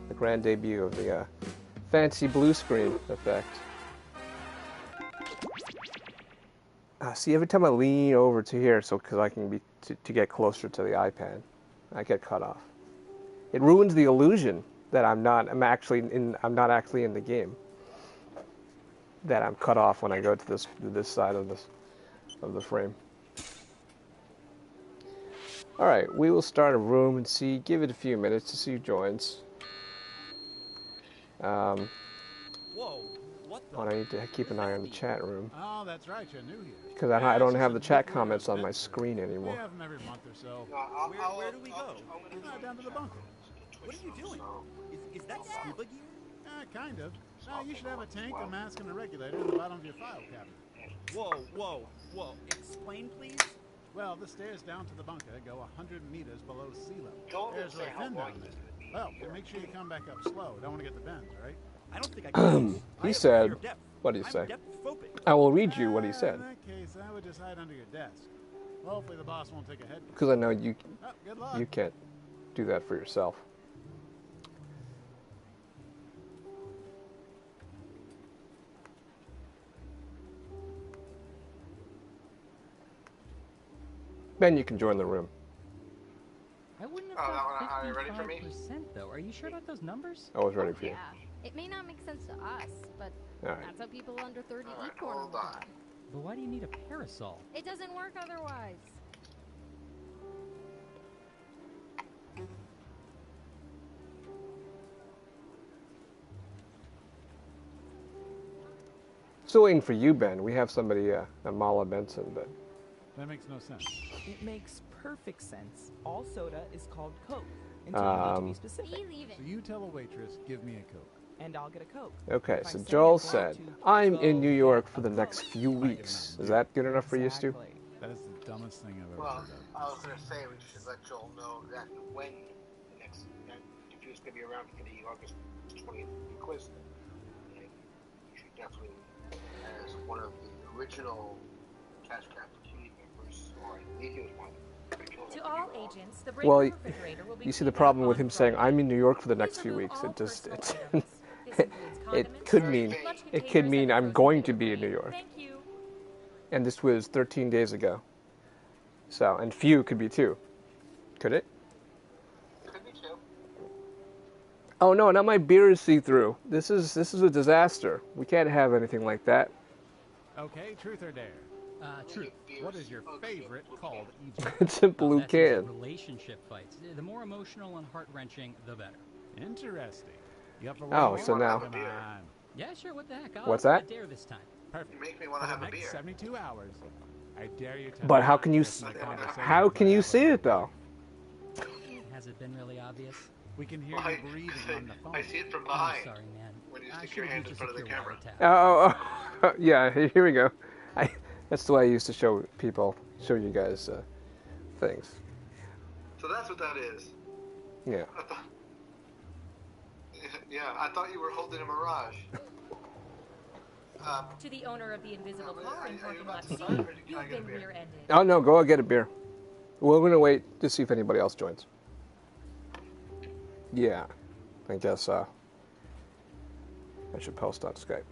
The grand debut of the fancy blue screen effect. See, every time I lean over to here, so because I can be to get closer to the iPad, I get cut off. It ruins the illusion that I'm not actually in the game. That I'm cut off when I go to this side of the frame. All right, we will start a room and see. Give it a few minutes to see who joins. Whoa! What the? I need to keep an eye on the chat room. Oh, that's right. You're new here. Because I don't have the chat comments on my screen anymore. We have them every month or so. Where do we go? Down to the bunker. What are you doing? Is that scuba gear? Kind of. You should have a tank, a mask, and a regulator in the bottom of your file cabinet. Whoa. Explain, please. Well, the stairs down to the bunker go 100 meters below sea level. There's right thin down there. Well, make sure you come back up slow. Don't want to get the bends, all right? I don't think I can. He said, what did he say? I will read you what he said. In that case, I would just hide under your desk. Hopefully the boss won't take a head. Because I know you good you can't do that for yourself. Ben, you can join the room. I wouldn't have thought 55% though. Are you sure about those numbers? I was ready for you. Yeah, it may not make sense to us, but right. That's how people under 30 eat corn all the time. But why do you need a parasol? It doesn't work otherwise. Still waiting for you, Ben. We have somebody, Amala Benson, but... That makes no sense. It makes perfect sense. All soda is called Coke. Until you need to be specific. So you tell a waitress, give me a Coke. And I'll get a Coke. Okay, so Joel said, I'm in New York for the next few weeks. Is that good enough for you, Stu? That is the dumbest thing I've ever heard. I was going to say, we should let Joel know exactly when the next, if he was going to be around for the August 20th quiz. You should definitely, as one of the original Cash Cab community members, or I believe he was one. To all agents, the Well, refrigerator will be you see the problem with him saying, I'm in New York for the next few weeks. It just, it could mean I'm going to be in New York. Thank you. And this was 13 days ago. So, and few could be 2. Could it? Could be 2. Oh no, now my beer is see-through. This is a disaster. We can't have anything like that. Okay, truth or dare? Truth. What is your favorite called Egypt? It's a blue can. Relationship fights. The more emotional and heart-wrenching, the better. Interesting. You up for Oh, so now. Come on. Yeah, sure. What the heck? What's that? I dare this time. Perfect. You make me want to have a beer. 72 hours. I dare you to. But how can you see it though? Has it been really obvious? We can hear you breathing on the phone. I see it from I'm behind. sorry, man. When you I stick your should've hand in used front of the secure camera. wire tap. Yeah, here we go. That's the way I used to show you guys things. So that's what that is. Yeah. I thought you were holding a mirage. To the owner of the invisible car in parking lot C, Can you've been rear-ended. Oh no, go get a beer. We're gonna wait to see if anybody else joins. Yeah, I guess I should post on Skype.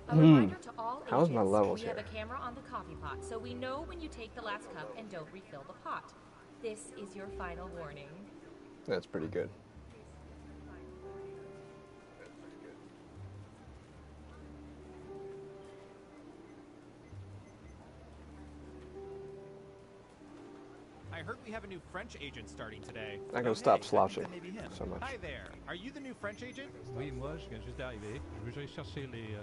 A reminder to all How's agents, my levels we have here? a camera on the coffee pot, so we know when you take the last cup and don't refill the pot. This is your final warning. That's pretty good. I heard we have a new French agent starting today. I gotta stop slouching so much. Hi there. Are you the new French agent? Oui, moi, je viens juste d'arriver. Je vais aller chercher les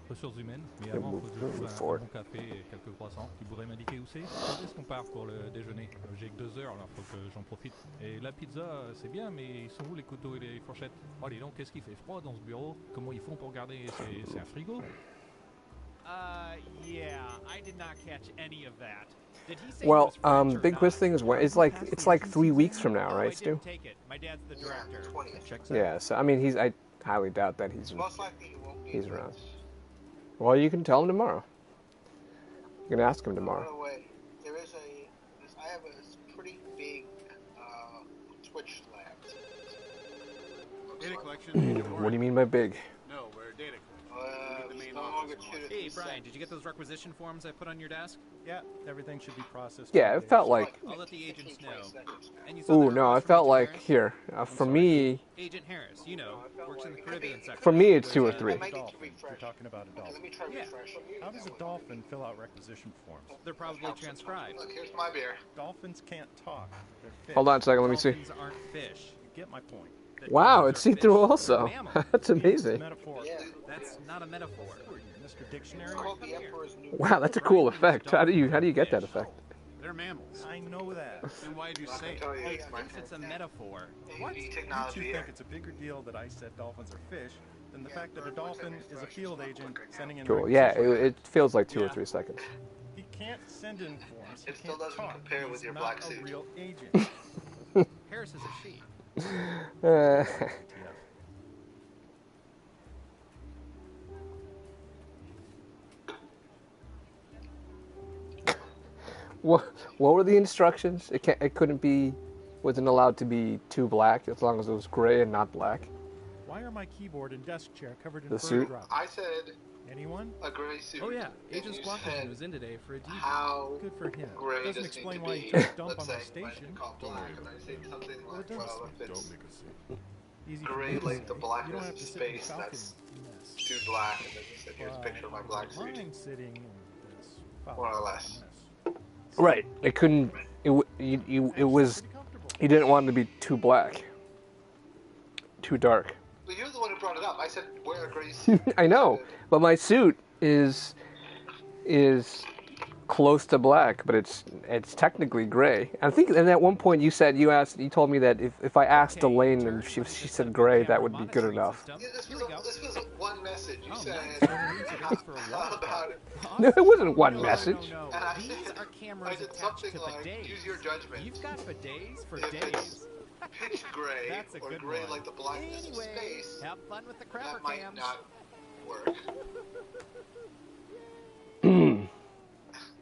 ressources humaines, mais avant, il faut que je trouve un bon café et quelques croissants. Tu pourrais m'indiquer où c'est? Quand est-ce qu'on part pour le déjeuner? J'ai que 2 heures, alors faut que j'en profite. Et la pizza, c'est bien, mais ils sont où les couteaux et les fourchettes? Oh, dis donc, qu'est-ce qu'il fait froid dans ce bureau? Comment ils font pour garder? C'est un frigo? Yeah, I did not catch any of that. Did he say Well, it was French or big not? quiz thing is when it's like 3 weeks from now, Oh, right, I Stu? didn't take it. My dad's the director. 20th. Yeah. So I mean, I highly doubt that Most likely he won't be. he's around. Well, you can tell him tomorrow. You can ask him By tomorrow. the way, I have a pretty big Switch Labs. Data collection. What do you mean by big? No, we're data collection. The main no office longer and 2 to 3 Hey, Brian, seconds. did you get those requisition forms I put on your desk? Yeah, everything should be processed. Yeah, it felt like. I'll let the agents 15, 20 know. seconds, man. And you saw Ooh, that no, request it from felt Agent like Harris? here. For me, Agent Harris, you know, works in the Caribbean sector. for me, it's There's 2 or a- 3. I might need to Dolphin. You're refresh. talking about a Okay, dolphin. let me try Yeah. refresh. How does a dolphin fill out requisition forms? They're probably transcribed. Look, here's my beer. Dolphins can't talk. They're fish. Hold on a second, let me see. Dolphins aren't fish. You get my point. The Wow, dolphins it's are see-through fish. also. They're mammals. That's amazing. Metaphor. Yeah. That's not a metaphor. Mr. It's Dictionary. called the Emperor's New Wow, that's a cool effect. How do you get that effect? They're mammals. I know that. Then why did you I'm not say gonna it? tell you He it's my thinks it's a metaphor. What? You two Technology think here. it's a bigger deal that I said dolphins are fish than the fact that a dolphin is a field agent sending in. Cool. Yeah, requisition. it feels like 2 or 3 seconds. He can't send in forms. He It still can't doesn't talk. compare with He's your not black a suit. real agent. Harris is a she. Uh, what were the instructions? It couldn't be, wasn't allowed to be too black as long as it was gray and not black. Why are my keyboard and desk chair covered in The bird suit? droppings? I said Anyone? a gray suit. Oh yeah, and Agent you Squawkers said was in today for a debrief. how Good for him. gray Doesn't does explain need why to he be. took a dump Let's on say my it might station. be called black, and I say something Well, like, it does well, if it's Easy for gray me to like the say. You don't blackness have of to sit in space, Falcon that's mess. too black, and then you said, here's a picture of my black I suit. mind sitting in this More or less. mess. Right. It couldn't. It was. Pretty comfortable. You didn't want it to be too black, too dark. Well, you're the one who brought it up. I said, wear a gray suit. I know, but my suit is close to black, but it's technically gray. I think, and at one point you told me that if I asked Okay, Elaine turn and she on the said gray, camera that would be good monitoring enough. system. Yeah, this Here was, we go. this was one message. You Oh, said, nice. It's for a how water about it? No, it wasn't one No, message. No, And I These said- are cameras I did attached to something like, bidets. use your judgment. You've got bidets for If it's days. pitch gray That's a or good gray one. like the blackness Anyway, of space, have fun with the crapper that might cams. not work.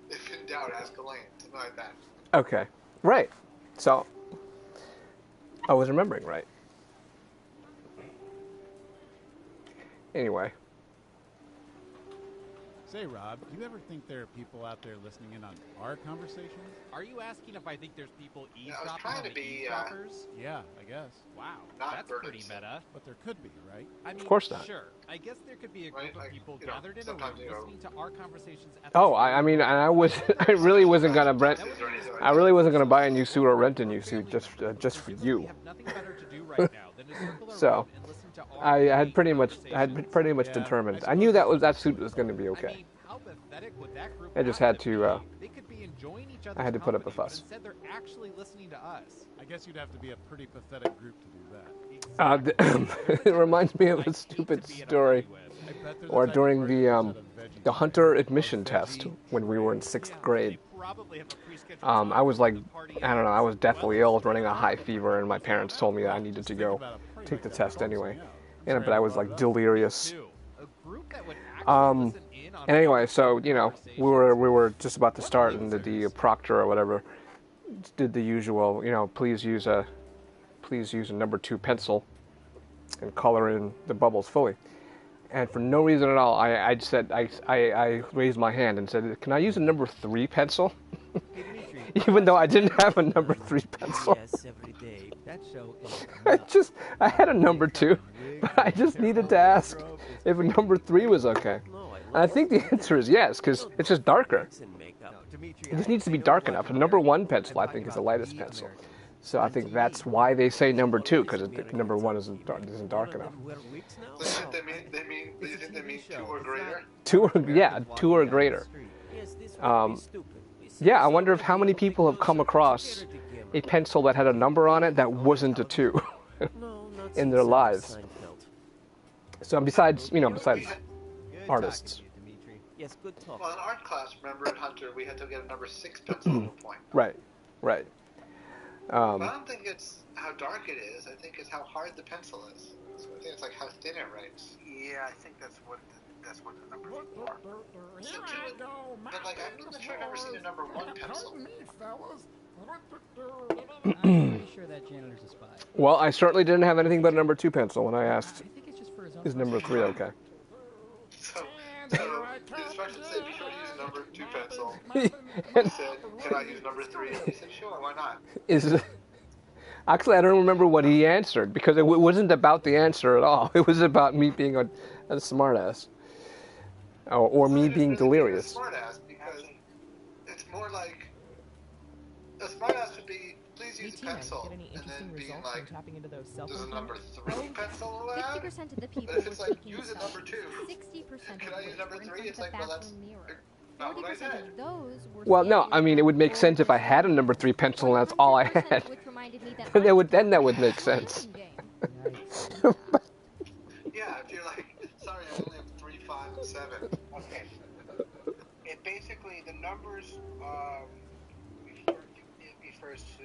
If in doubt, ask Elaine. Something like that. Okay, right. So I was remembering right. Anyway, Say, Rob, do you ever think there are people out there listening in on our conversations? Are you asking if I think there's people Yeah, I was eavesdropping trying on to the be, eavesdroppers? Yeah, I guess. Wow, not that's pretty burdensome. meta. But there could be, right? I mean, course not. Sure. I guess there could be a Right, group like, of people you know, gathered in a sometimes, room you know- listening to our conversations at the oh, same I mean, and I really wasn't gonna buy a new suit or rent a new suit just for Presumably you. have nothing better to do right now than to circle So, around and listen to our I had great pretty much conversations. determined. I I knew suppose that suit was going to be I okay. mean, how pathetic would that group I just have had to, be? They could be enjoying each I had to other's put up a company, but fuss. Instead, they're actually listening to us. I guess you'd have to be a pretty pathetic group to do that. It reminds me of a stupid story, I bet they're the or type of during person the out of veggies. the hunter admission test when we were in 6th grade. I was like, I don't know, I was deathly ill, I was running a high fever, and my parents told me I needed to go take the test anyway. But I was like delirious. A group that would actually listen in on And anyway, so we were just about to start, and the proctor or whatever did the usual, please use a number 2 pencil and color in the bubbles fully. And for no reason at all, I raised my hand and said, "Can I use a number 3 pencil?" Even though I didn't have a number 3 pencil. Yes, every day. That show is I had a number 2, but I just needed to ask if a number 3 was okay. And I think the answer is yes, because it's just darker. It just needs to be dark enough. A number 1 pencil, I think, is the lightest pencil. So I think that's why they say number 2, because number 1 isn't dark enough. So they mean 2 or greater? 2 or greater. Yeah, I wonder if how many people have come across a pencil that had a number on it that wasn't a 2 in their lives. So besides artists. Yes, good talk. Well, in art class, remember at Hunter, we had to get a number 6 pencil at one point. Right. But I don't think it's how dark it is. I think it's how hard the pencil is. So I think it's like how thin it writes. Yeah, I think that's what the number is for. But like, I'm not sure I've ever seen a number 1 pencil. Pardon me, fellas. I'm pretty sure that janitor's a spy. Well, I certainly didn't have anything but a number 2 pencil when I asked, I think it's just for his own is number 3 okay? So the instructions said be sure to use number 2 pencil. I said, can I use number 3? And he said, sure, why not? Actually, I don't remember what he answered, because it wasn't about the answer at all. It was about me being a smartass. Or me being delirious. Smartass, because it's more like a smartass would be, please use a pencil, and then being like, there's a number 3 pencil allowed? 50% of the people But if it's were like, taking use a number 2, 60% can of I use which number were in 3? front It's of the like, well, that's bathroom mirror. not what I 40% said. of those were Well, no, I mean, it would make sense if I had a number 3 pencil and that's all I had. Then that would make sense. Yeah, if you're like, sorry, I only have 3, 5, and 7. Okay. It basically, the numbers it refers to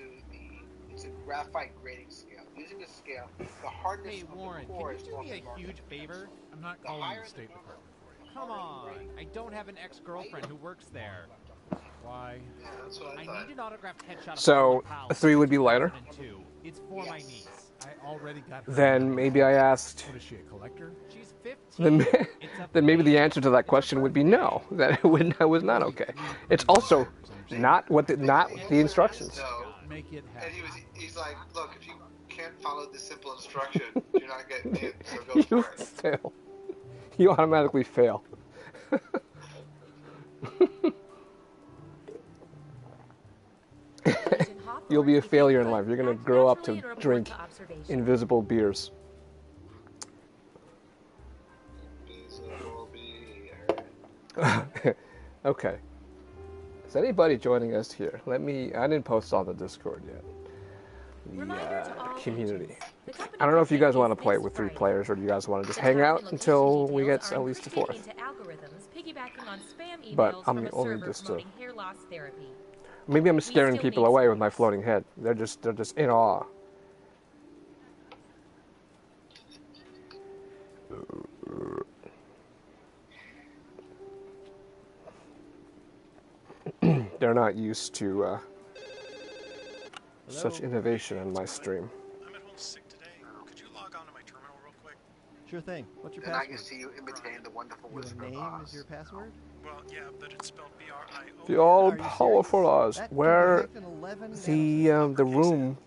it's a graphite grading scale. Using a scale, the hardness Hey, of Warren, the core can is you do me a also huge favor? I'm not calling the State Department for you. Come on. I don't have an ex-girlfriend who works there. Why? Yeah, that's what I I thought. need an autographed headshot of So, Powell a 3 would be lighter? 2002. It's for my niece. I already got her. Then maybe I asked... What is she, a collector? She's 15. Then maybe the answer to that question would be no. That it was not okay. It's also not the instructions. No. Make it happen. And he's like, look, if you can't follow this simple instruction, you're not getting in, so go for it. Fail. You automatically fail. You'll be a failure in life. You're going to grow up to drink invisible beers. Okay. Is anybody joining us here? I didn't post on the Discord yet. The community. I don't know if you guys want to play with 3 players or do you guys want to just hang out until we get at least a 4th. But I'm only just maybe I'm scaring people away with my floating head. They're just in awe. They're not used to such innovation in my stream. I'm at home sick today. Could you log on to my terminal real quick? Sure thing. What's your And I password? can see you imitating the wonderful Your whisper of name Oz. is your password? Well, yeah, but it's spelled B-R-I-O. The all-powerful Oz, where the room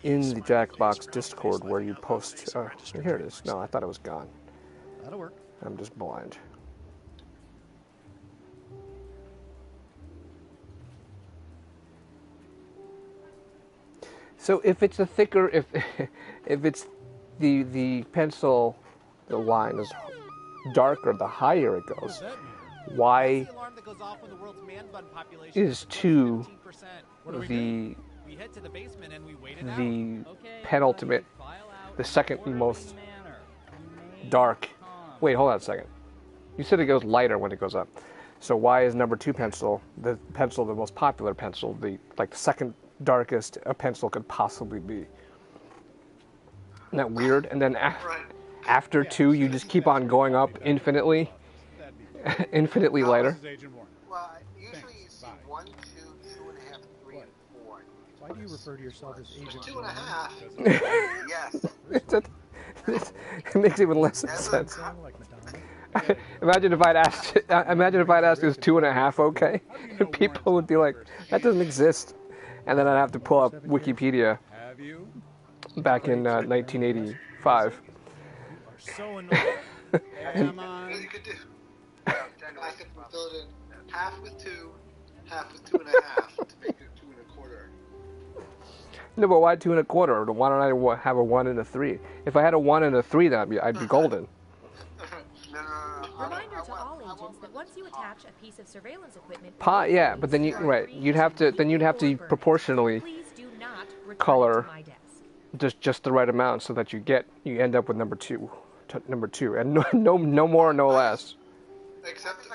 in the Jackbox Discord where you post. Here it is. No, I thought it was gone. That'll work. I'm just blind. So if it's a thicker, if it's the pencil, the line is darker, the higher it goes. Why is 2 the penultimate, the second most dark? Wait, hold on a second. You said it goes lighter when it goes up. So why is number 2 pencil, the most popular pencil, the second darkest a pencil could possibly be? Isn't that weird? And then after 2, you just keep on going up infinitely, infinitely lighter. Well, usually you see 1, 2, 2.5, 3, and 4. Why do you refer to yourself as Agent 2.5? Yes. It makes even less sense. Imagine if I'd asked is 2.5 okay? And people would be like, that doesn't exist. And then I'd have to pull up Wikipedia back in 1985. So annoying. You could do. I could fill it in half with 2, half with 2.5 to make it 2 1/4. No, but why 2 1/4? Why don't I have a 1 and a 3? If I had a 1 and a 3, I'd be golden. Reminder to all agents that once you attach a piece of surveillance equipment, Yeah, but then you'd have to proportionally color just the right amount so that you end up with number 2, and no more, no less. Except the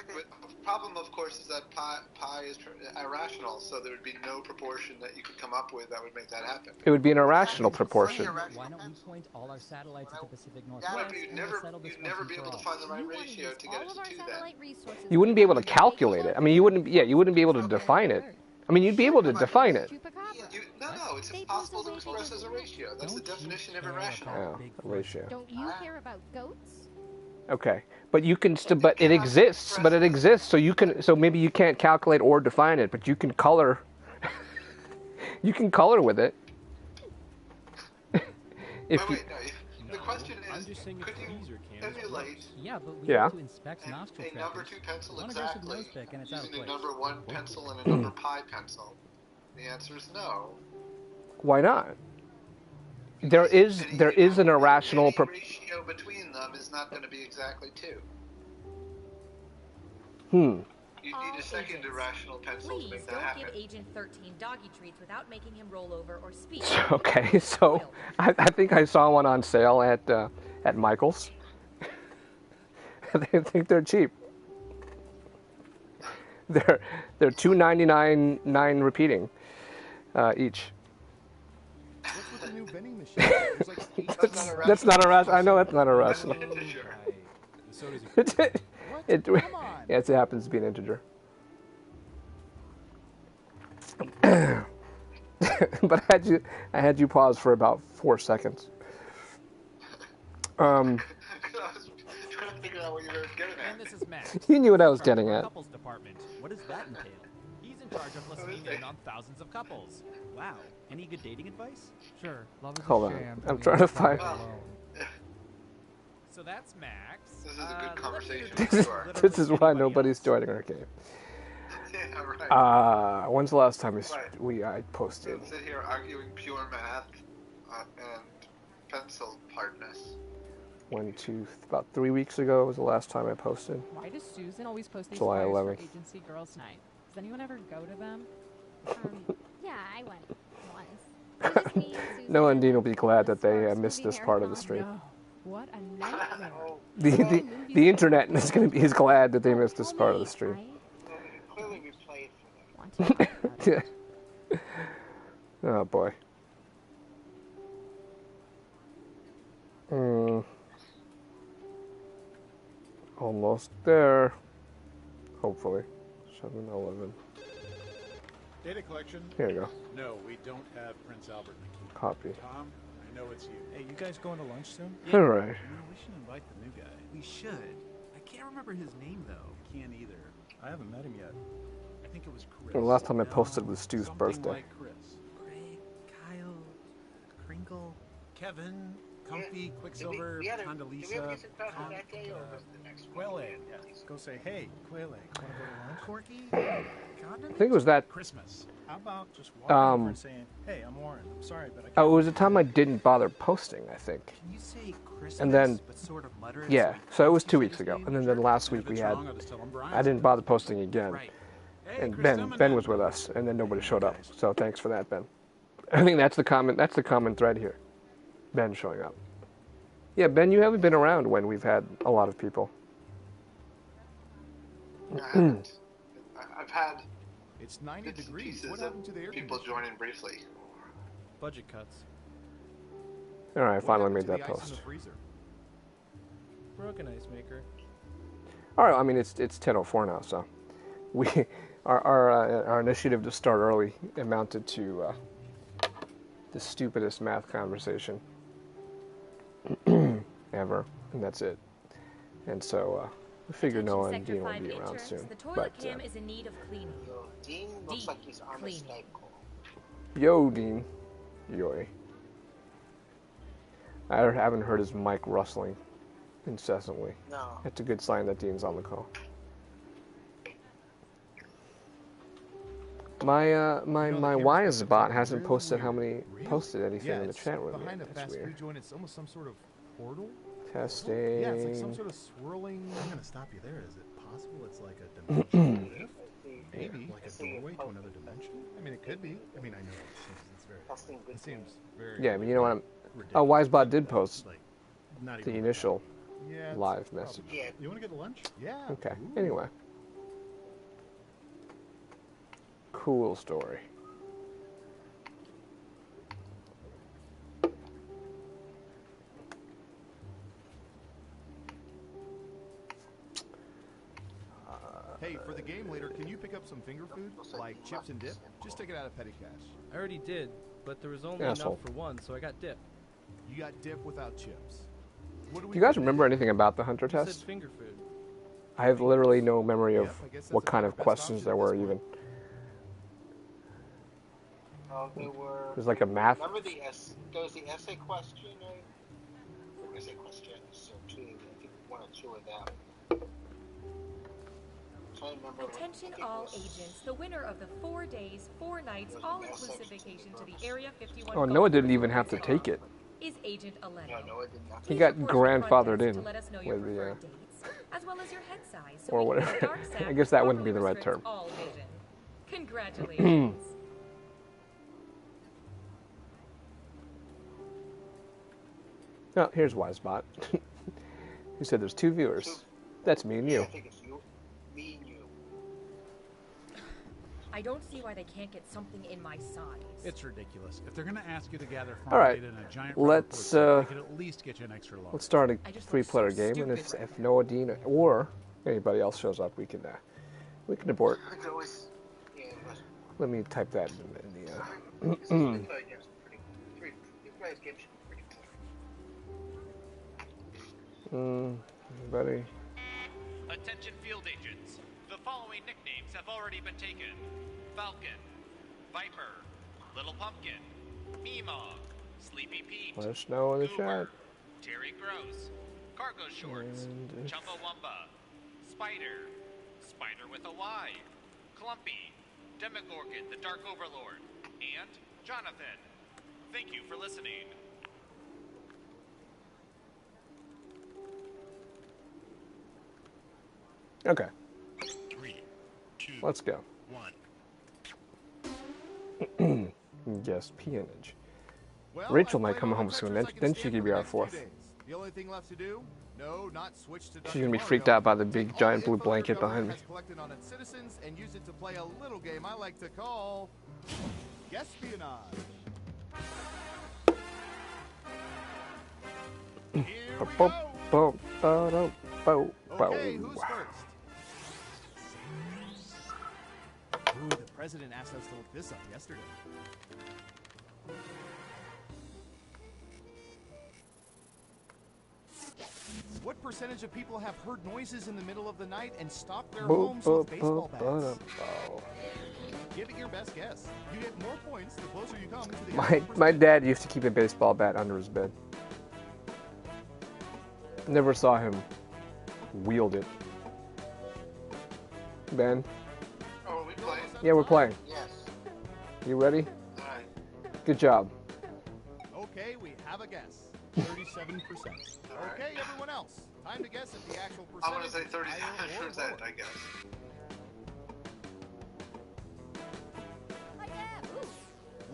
problem, of course, is that pi is irrational, so there would be no proportion that you could come up with that would make that happen. It would be an irrational proportion. Why don't we point all our satellites at the Pacific Northwest? Yeah, but you'd never be able to find the right ratio to get it to 2 then. You wouldn't be able to calculate it. I mean, you wouldn't be able to define it. I mean, you'd be able to define it. No, it's impossible to express as a ratio. That's the definition of irrational. Oh, a ratio. Don't you care about goats? Okay, but you can still, but it exists. But it exists, so you can. So maybe you can't calculate or define it, but you can color. You can color with it. Wait, no. The question is, could you emulate Yeah, but we Yeah. have to inspect nostril a number trackers. 2 pencil One aggressive exactly nose pick and it's out of using a place. number 1 pencil and a number pi pencil? The answer is no. Why not? There is an irrational. Any ratio between them is not going to be exactly 2. You need a second irrational pencil to Please make that don't happen. give Agent 13 doggy treats without making him roll over or speak. Okay, so I think I saw one on sale at Michael's. I think they're cheap. They're $2.99 repeating each. What's with the new vending machine? There's like 8 That's not irrational. I know that's not irrational. It happens to be an integer. But I had you pause for about 4 seconds. I was trying to figure out what you were getting at. And this is Max. You knew what I was getting at. Couples department. What does that entail? He's in charge of listening in on thousands of couples. Wow. Any good dating advice? Sure. Love is Hold a on. sham. I'm trying to find. So that's Max. This is a good conversation. This is why nobody's joining our game. Yeah, right. When's the last time I posted? Sit here arguing pure math and pencil hardness. About 3 weeks ago was the last time I posted. Why does Susan always post these July flyers 11th. for Agency Girls Night? Does anyone ever go to them? Yeah, I went once. It was just me and Susan. Noah and Dean will be glad that they missed this part of the stream. No. What a nightmare. The internet is glad that they missed this part of the stream. Clearly we played for them. Yeah. Oh boy. Almost there. Hopefully. 7-11. Data collection? Here you go. No, we don't have Prince Albert in the queue. Copy. Tom, I know it's you. Hey, you guys going to lunch soon? All right. We should invite the new guy. We should. I can't remember his name though. Can't either. I haven't met him yet. I think it was Chris. The last time I posted was Stu's Something birthday. Like Chris. Greg, Kyle, Kringle. Kevin, Comfy, Quicksilver, Did we ever Condoleezza, get some talk on that day, or was it the next one? Quelle. Let's go say, hey, Quayle, want to go to lunch? Corky, I think it was that. Christmas. How about just walking over and saying, hey, I'm Warren. I'm sorry, but I can't. Oh, it was a time I didn't bother posting, I think. Can you say Christmas, And then, but sort of mutter it yeah, so so it was we 2 can weeks say ago. his And name? then last And week if we it's had. wrong, I'll just tell him Brian. I didn't bother posting again. Right. Hey, And Chris Ben Tillman. was with us, and then nobody showed up. So thanks for that, Ben. I think that's the common thread here. Ben showing up. Yeah, Ben, you haven't been around when we've had a lot of people. I haven't. I've had It's 90 bits and degrees. pieces What of happened to the air people conditioner? join in briefly. Budget cuts. All right, I What finally happened made to that the ice in post. the freezer? Broken ice maker. All right, I mean it's 10:04 now, so our initiative to start early amounted to the stupidest math conversation ever, and that's it. And so we figure Noah and Sector Dean will 5 be around interns, soon. the toilet But cam is in need of cleaning. Dean looks like he's on a cleaning. Skype call. yo, Dean, yoy. I haven't heard his mic rustling incessantly. No. It's a good sign that Dean's on the call. My Wise bot hasn't posted anything in the chat room Behind yet. a That's fast weird. food joint, it's almost some sort of portal. Testing. Yeah, it's like some sort of swirling. I'm gonna stop you there. Is it possible it's like a dimensional rift? Maybe like a doorway to another dimension. I mean, it could be. I mean, I know it's very. It seems very. Yeah, I mean, you know what? ridiculous. Wisebot did post Like, not the even initial Yeah, it's live probably- message. Yeah. You want to get lunch? Yeah. Okay. Ooh. Anyway. Cool story. Hey, for the game later, can you pick up some finger food? Like chips and dip? Just take it out of petty cash. I already did, but there was only Asshole. enough for one, so I got dip. You got dip without chips. What do Do you guys remember anything about the Hunter You said test? finger food. I have literally no memory of Yep, I guess that's what kind about of the best questions option there at were this even. There were. There's like a math. Remember there was the essay question, or essay questions, so two. I think one or two of them. I'm trying to remember. Attention all agents. The winner of the 4 days, 4 nights, all-inclusive vacation to the Area 51 Oh, Noah didn't even have to take it. is Agent Aleno. No, Noah did not. He got Please report to the front grandfathered desk in to let us know your with the, preferred dates, as well as your head size, so or we can whatever. get dark sack I guess that wouldn't be the properly right term. restricts all vision. Congratulations. Oh, here's Wisebot. Who said there's 2 viewers? That's me and you. I think it's you, me, and you. I don't see why they can't get something in my size. It's ridiculous. If they're going to ask you to gather All farm right, data in a giant let's they could at least get you an extra large. let's start a I just 3-player look so game, and stupid if Noah, Dean, or anybody else shows up, we can abort. I could always. Yeah, Let me type that in the. it's pretty. Three-player game should be pretty clear. Anybody? Attention field agents. The following nicknames have already been taken. Falcon, Viper, Little Pumpkin, Meemaw, Sleepy Pete, Let us know in the Goober, chat. Terry Gross, Cargo Shorts, And Chumbawamba, Spider, Spider with a Y, Clumpy, Demogorgon, the Dark Overlord, and Jonathan. Thank you for listening. Okay, 3, 2, let's go. 1. Yes, peonage. Well, Rachel I've might played come all the home soon. Tetris I can Then she stand could for be the our next 2 4th. days. The only thing left to do, no, not switch to She's gonna be freaked out by the big giant blue blanket behind me. Has collected on its citizens and use it to play a little game I like to call Guespionage. Here we go. Okay, who's first? Ooh, the president asked us to look this up yesterday. What percentage of people have heard noises in the middle of the night and stopped their homes with baseball bats? Give it your best guess. You get more points the closer you come to the My dad used to keep a baseball bat under his bed. Never saw him wield it. Ben? Oh, are we playing? Yeah, we're playing. Yes. You ready? Alright. Good job. Okay, we have a guess. 37%. Okay, everyone else. Time to guess at the actual percentage. I want to say 37%, I guess.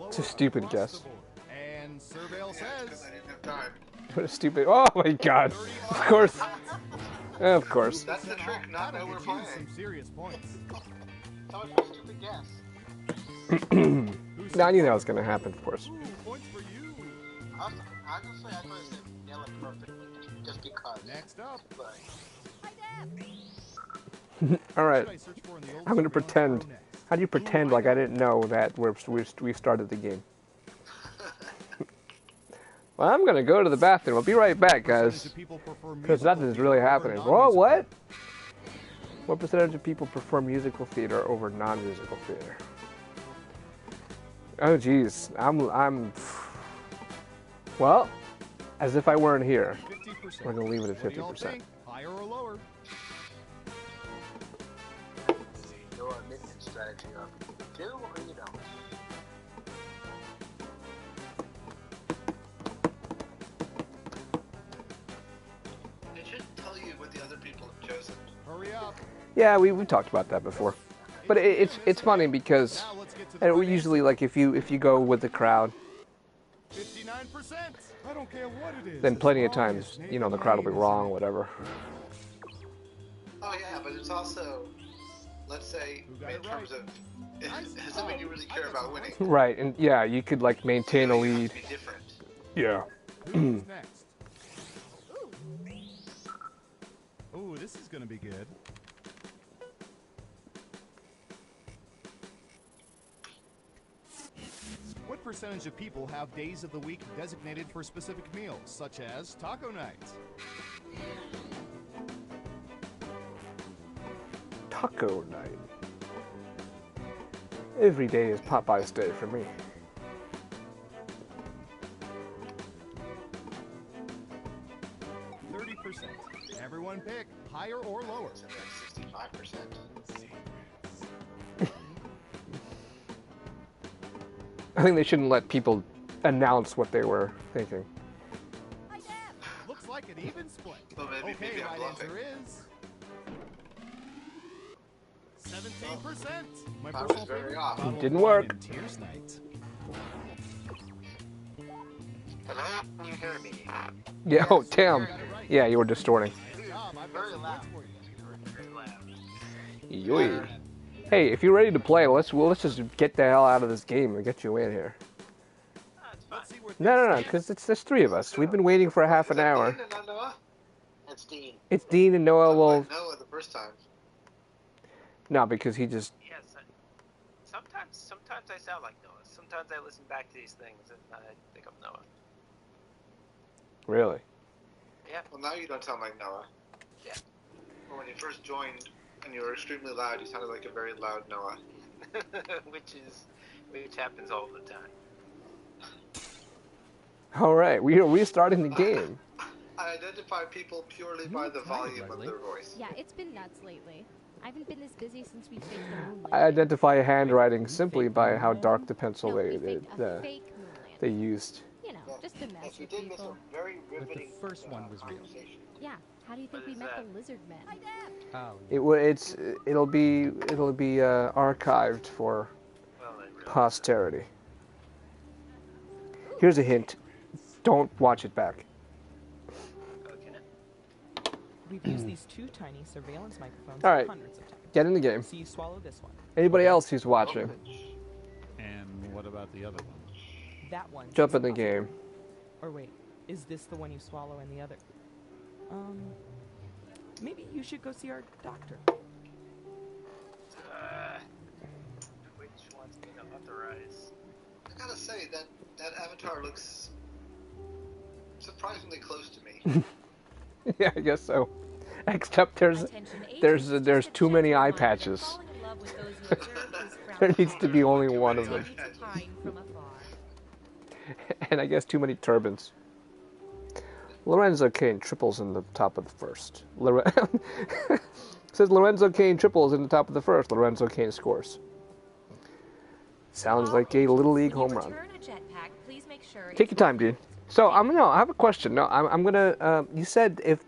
It's a stupid guess. And Surveil says... I didn't have time. What a stupid. Oh my god. Of course. Of course. That's the trick, not that we're playing. Some serious points. That was a stupid guess. No, I knew that was going to happen, of course. Ooh, points for you. Honestly, I thought I said nail it perfectly. Just because. Next up. But... Alright. Should I search for in the old I'm going to Surveil pretend. Pro next? How do you pretend like I didn't know that we've started the game? Well, I'm going to go to the bathroom. I'll be right back, guys. Because nothing's really happening. Whoa, what? What percentage of people prefer musical theater over non-musical theater? Oh, geez. I'm... Well, as if I weren't here. 50%. We're going to leave it at What do y'all 50%. think? Higher or lower? Your admittance strategy of do or you don't. It should tell you what the other people have chosen. Hurry up. Yeah, we talked about that before. But it's funny because and we usually, like, if you go with the crowd, 59%. I don't care what it is. then plenty of times, you know, the crowd will be wrong, whatever. Oh yeah, but it's also, let's say, in terms of assuming you really care about winning. Right, and yeah, you could, like, maintain a lead. Be different. Yeah. Who's next? Ooh, this is gonna be good. What percentage of people have days of the week designated for specific meals, such as taco night? Taco night. Every day is Popeye's day for me. Everyone pick higher or lower. 65%. I think they shouldn't let people announce what they were thinking. Looks like an even split. Well, maybe Right I'm bluffing. answer is 17%. My I was personal very favorite. off. Bottle of Didn't wine work. and Tears night. Hello? Can you hear me? Yeah, oh, damn. Yeah, you were distorting. Very loud. Yoy. Hey, if you're ready to play, let's just get the hell out of this game and get you in here. No, because there's three of us. We've been waiting for a half an hour. Dean and not Noah? It's Dean. It's Dean and Noah. Well, Noah the first time. no, because he just. Yes. Sometimes I sound like Noah. Sometimes I listen back to these things and I think I'm Noah. Really? Yeah. Well, now you don't sound like Noah. Yeah. Well, when you first joined and you were extremely loud, you sounded like a very loud Noah. which happens all the time. All right, we are restarting the game. I identify people purely by the volume of their voice. Yeah, it's been nuts lately. I haven't been this busy since we faked the moon I identify handwriting simply by how dark the pencil No, we they faked a fake moon landing. they used. You know, just to mess You with did miss people. a very But the riveting first one was real. conversation. Yeah, how do you think we met the lizard men? Oh, It'll be archived for posterity. Here's a hint: don't watch it back. We've used these two tiny surveillance microphones All right, hundreds of times. get in the game. So you swallow this one. Anybody else who's watching, And what about the other one? That one. jump in the game. Or wait, is this the one you swallow and the other? Maybe you should go see our doctor. Which one's being authorized? I gotta say, that avatar looks surprisingly close to me. Yeah, I guess so. Except there's too many eye patches. There needs to be only one of them. And I guess too many turbans. Lorenzo Kane triples in the top of the first. Says Lorenzo Kane triples in the top of the first. Lorenzo Kane scores. Sounds like a Little League home run. Take your time, dude. So I have a question. No, I'm gonna. You said if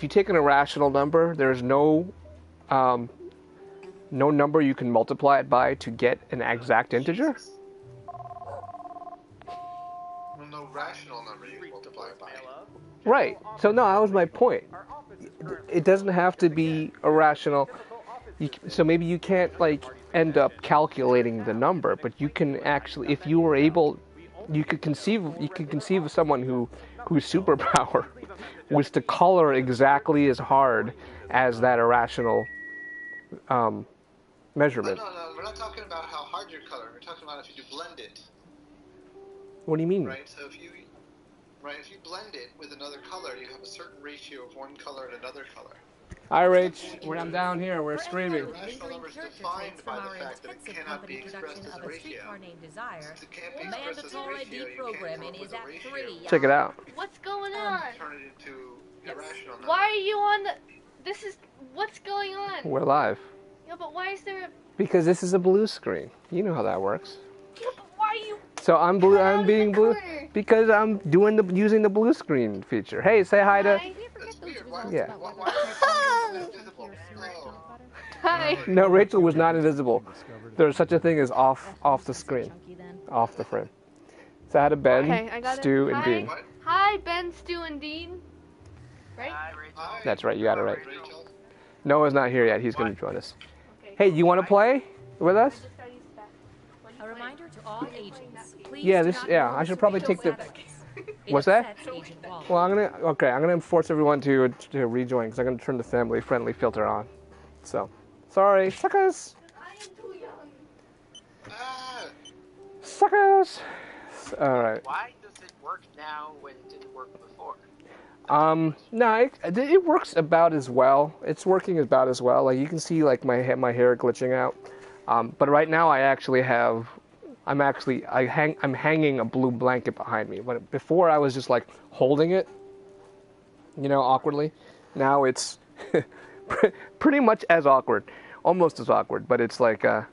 you take an irrational number, there's no number you can multiply it by to get an exact integer. Well, no rational number you can multiply it by. Right. So no, that was my point. It doesn't have to be irrational. So maybe you can't end up calculating the number, but you can actually, if you were able, you could conceive of someone whose superpower was to color exactly as hard as that irrational measurement. No, we're not talking about how hard you're coloring. We're talking about if you blend it. What do you mean? Right. So if you blend it with another color, you have a certain ratio of one color and another color. Hi, Rach. When I'm down here, we're streaming. Rational number is defined by the fact that it cannot be expressed as a ratio. Since it can't be expressed as a ratio, you can't come up with a ratio. Check it out. What's going on? Turn it into irrational number. Why are you on the... What's going on? We're live. Yeah, but why is there a... Because this is a blue screen. You know how that works. Yeah, but why are you... So I'm blue. I'm being blue because I'm using the blue screen feature. Hey, say hi to. Yeah. Hi. No, Rachel was not invisible. There's such a thing as off the screen, off the frame. So I had a Ben, Okay, I got Stu, it. and Hi. Dean. Hi, Ben, Stu, and Dean. Right? That's right. You got it right. Noah's not here yet. He's going to join us. Hey, you want to play with us? A reminder to all agents. Please Yeah. do This. not Yeah. use I should probably take the. It What's that? upsets Agent Wallace. Well, I'm gonna force everyone to rejoin because I'm gonna turn the family-friendly filter on. So, sorry, suckers. suckers. All right. Why does it work now when it didn't work before? No, it works about as well. It's working about as well. Like you can see, like my hair glitching out. But right now, I'm hanging a blue blanket behind me. But before, I was just like holding it, awkwardly. Now it's pretty much as awkward, almost as awkward. But it's like here.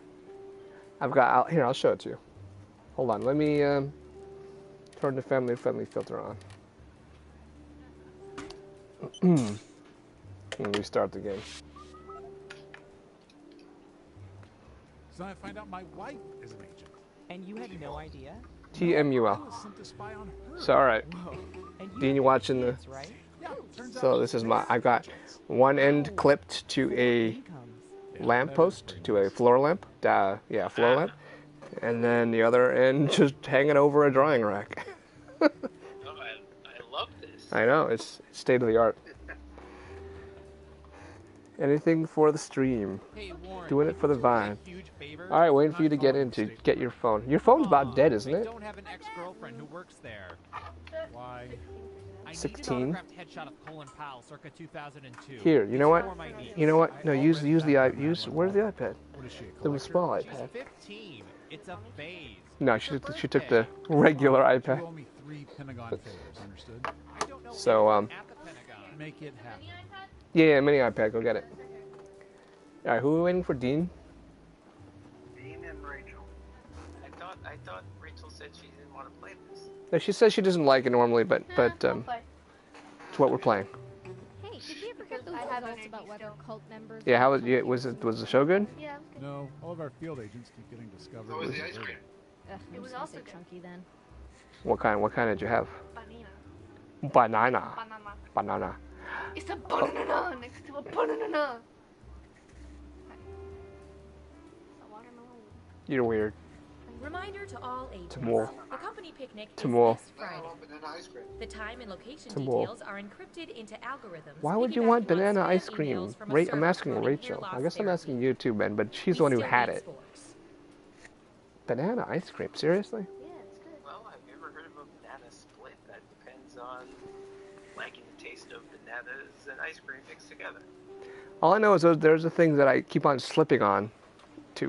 I'll show it to you. Hold on. Let me turn the family-friendly filter on. And restart the game. So I find out my wife is an agent. And you had no idea? TMUL. I was sent to spy on her. So, all right. Dean, you watching the... Right? So this is I've got one end clipped to a lamp post, to a floor lamp. Floor lamp. And then the other end just hanging over a drying rack. I love this. I know, it's state of the art. Anything for the stream. Hey, Warren, doing it for the Vine. Favor? All right, waiting for you to get your phone. Your phone's about dead, isn't it? I don't have an ex-girlfriend who works there. Why? I 16. need an autographed headshot of Colin Powell, circa 2002. Here, you know what? For my niece. You know what? No, use where's the iPad? The small She's iPad. 15. It's a phase. No, she took the regular iPad. You owe me 3 Pentagon favors, understood? I don't know So at the Pentagon. Make it happen. yeah, mini iPad. Go get it. All right, who are we waiting for? Dean. Dean and Rachel. I thought Rachel said she didn't want to play this. No, she says she doesn't like it normally, but it's what we're playing. Hey, did you ever get those results about whether cult members? Yeah, how was the show good? Yeah. No, all of our field agents keep getting discovered. So was the ice cream. It was also chunky then. What kind did you have? Banana. Banana. It's a banana next to a banana. You're weird. Reminder to all agents. Tamul. The company picnic is Tamul. this Friday. The time and location Tamul. details are encrypted into algorithms. Why would you want banana ice cream? I'm asking Rachel. I guess I'm asking you too, Ben, but she's the one who had it. Banana ice cream? Seriously? Well, have you ever heard of a banana split? That depends on liking the taste of bananas and ice cream mixed together. All I know is there's a thing that I keep on slipping on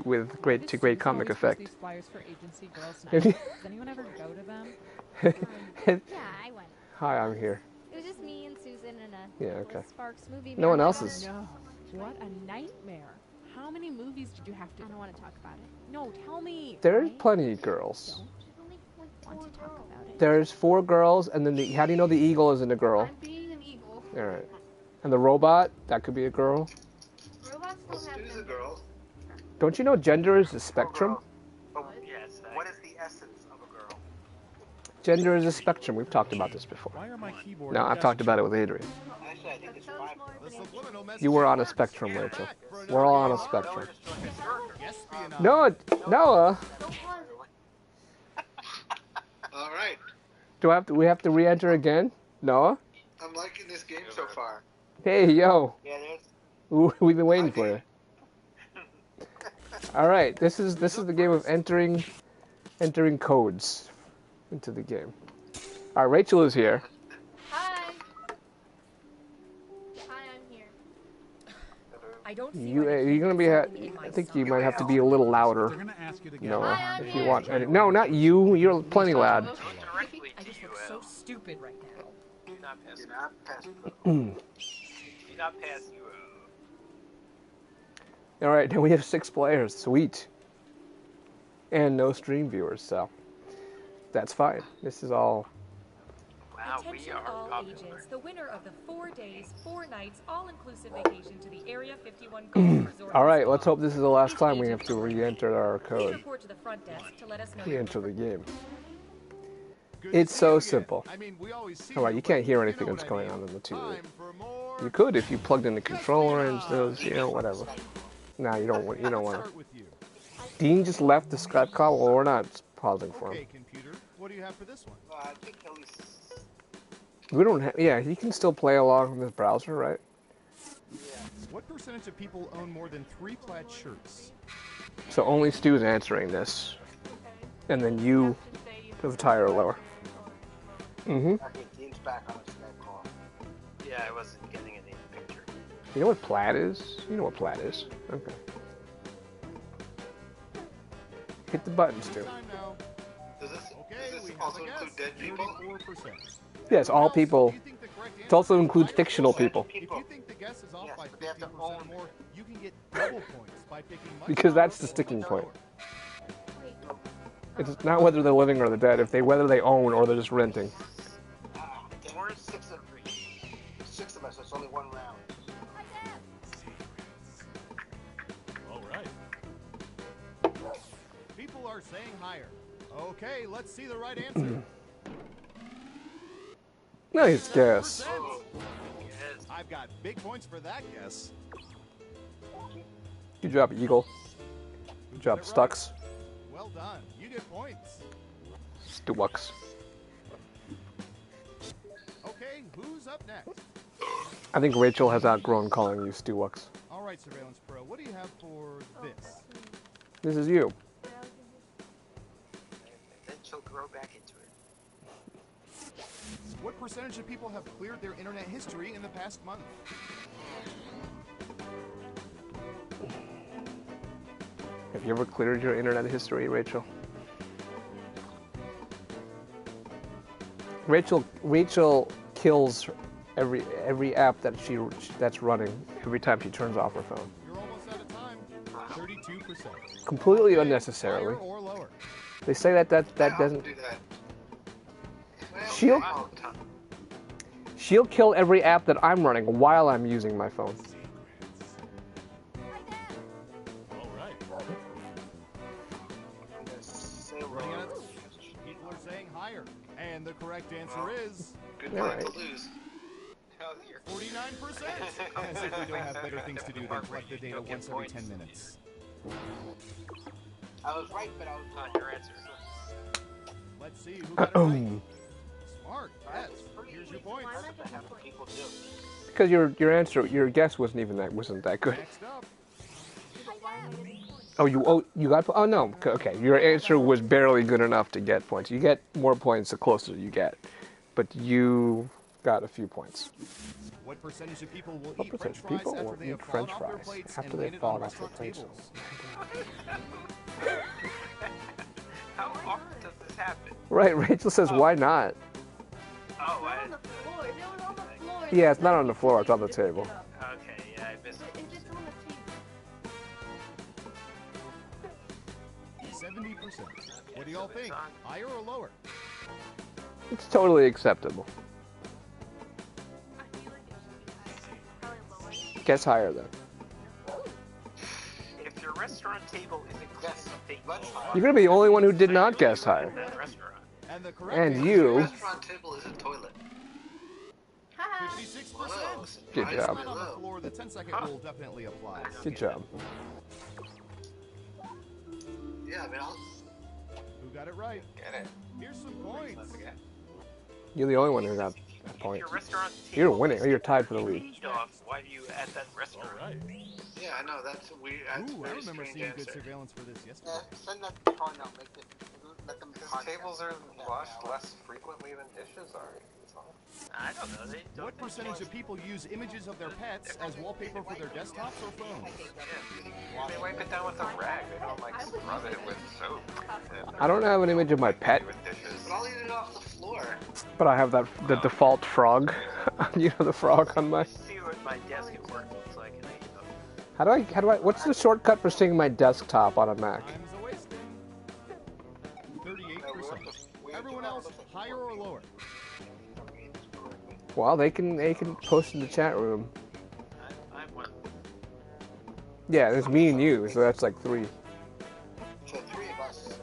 with great comic effect. These flyers for agency girls' Have night. you- Does anyone ever go to them? Yeah, I went. Hi, I'm here. It was just me and Susan and a Yeah, okay. Sparks movie. No one else marathon. is. No. What a nightmare. How many movies did you have to... I don't want to talk about it. No, tell me. There's plenty of girls. Want to talk about it? There's 4 girls, and then how do you know the eagle isn't a girl? I'm being an eagle. All right. And the robot, that could be a girl. Robots don't have Stu's a girl. Don't you know gender is a spectrum? Oh, yes. What is the essence of a girl? Gender is a spectrum. We've talked about this before. Why are my keyboard No, I've talked about it with Adrian. Actually, I think it's 5 girls. You were on a spectrum, Rachel. We're all on a spectrum. Noah! All right. We have to re-enter again? Noah? I'm liking this game so far. Hey, yo. Yeah, there's... We've been waiting for you. All right, this is the game of entering codes into the game. All right, Rachel is here. Hi. Hi, I'm here. I don't see You're gonna be. I think you might have to be a little louder. Noah, if you want. No, not you. You're plenty loud. I just look so stupid right now. Do not pass you. All right, now we have 6 players. Sweet. And no stream viewers, so that's fine. This is all. Wow, we Attention are all popular. agents. The winner of the 4 days, 4 nights, all-inclusive vacation to the Area 51 Golf Resort. All right, let's hope this is the last time we have to re-enter our Please code. report to the front desk to let us know. Re-enter the game. It's so simple. All right, you can't hear anything that's going on in the TV. You could if you plugged in the controller and those, whatever. No, you don't want to. Dean just left the Skype call. Well, we're not pausing for him. Okay, computer. What do you have for this one? I think at least... We don't have. Yeah, he can still play along with his browser, right? What percentage of people own more than 3 plaid shirts? So only Stu's answering this. And then you have higher or lower. Mm-hmm. Okay, Dean's back on his Skype call. Yeah, I wasn't getting any picture. You know what plaid is? You know what plaid is. Okay. Hit the buttons, too. Does this also include dead people? Yes, all people. It also includes fictional people. If you think the guess is off by 50% or more, you can get double points by picking much Because that's the sticking point. It's not whether they're living or they're dead, whether they own or they're just renting. We're six of us, it's only one round. All right. People are saying higher. Okay, let's see the right answer. Nice guess. I've got big points for that guess. Good job, Eagle. Good job, Stux. Well done. You get points. Stux. Okay, who's up next? I think Rachel has outgrown calling you Stux. All right, Surveillance Pro, what do you have for this? This is you. Then she'll grow back into it. What percentage of people have cleared their internet history in the past month? Have you ever cleared your internet history, Rachel? Rachel kills every app that's running every time she turns off her phone. You're almost out of time. 32%. Completely unnecessarily. Higher or lower? They say that doesn't. Do that. She'll kill every app that I'm running while I'm using my phone. All right. People are saying higher, and the correct answer is good time to lose. 49%. As if we don't have better things to do than collect the data once every 10 minutes. I was right, but I was not your answer. Let's see who got it right. Smart. Yes. Here's your points. People do. Because your guess wasn't that good. Next up. You got. Oh no. Okay, your answer was barely good enough to get points. You get more points the closer you get, but you got a few points. What percentage of people will What eat French percentage of fries people after will they eat have French fallen off their fries plates after and they've landed fallen on off their restaurant plates? tables? How often does this happen? Right, Rachel says, why not? Oh, On the floor. It was on the floor. Yeah, it's not on the floor, it's on the table. Okay, yeah, I missed it. It's on the table. 70%. What do y'all think? Higher or lower? It's totally acceptable. Guess higher then. If your restaurant table isn't close to You're gonna be the only one who did not guess higher. that restaurant. And the correct And answer you. is Restaurant table is a toilet. 56%. Good If job. it's not on the floor, the 10-second rule definitely applies. Good job. Yeah, I mean, Who got it right? Get it. Here's some points. You're the only one who got a point. Your restaurant You're table winning, or you're tied for the lead. lead off. Why do you at that restaurant? yeah, I know, that's weird. That's Ooh, I very remember strange seeing good answer. surveillance for this yesterday. Send that to Con now, let them Tables are washed less frequently than dishes are. That's all. I don't know. They don't. What percentage of people use images of their pets as wallpaper for their desktops or phones? They wipe it down with a rag. They don't like scrub it with soap. I don't have an image of my pet, With dishes. But I'll eat it off the floor. but I have the default frog. You know the frog on my. See what my desk at work looks like, and I eat them. How do I? What's the shortcut for seeing my desktop on a Mac? Time's a wasting. 38%. Everyone else, higher or lower? Well, they can post in the chat room. I'm one. Yeah, there's me and you, so that's like 3. So 3 of us.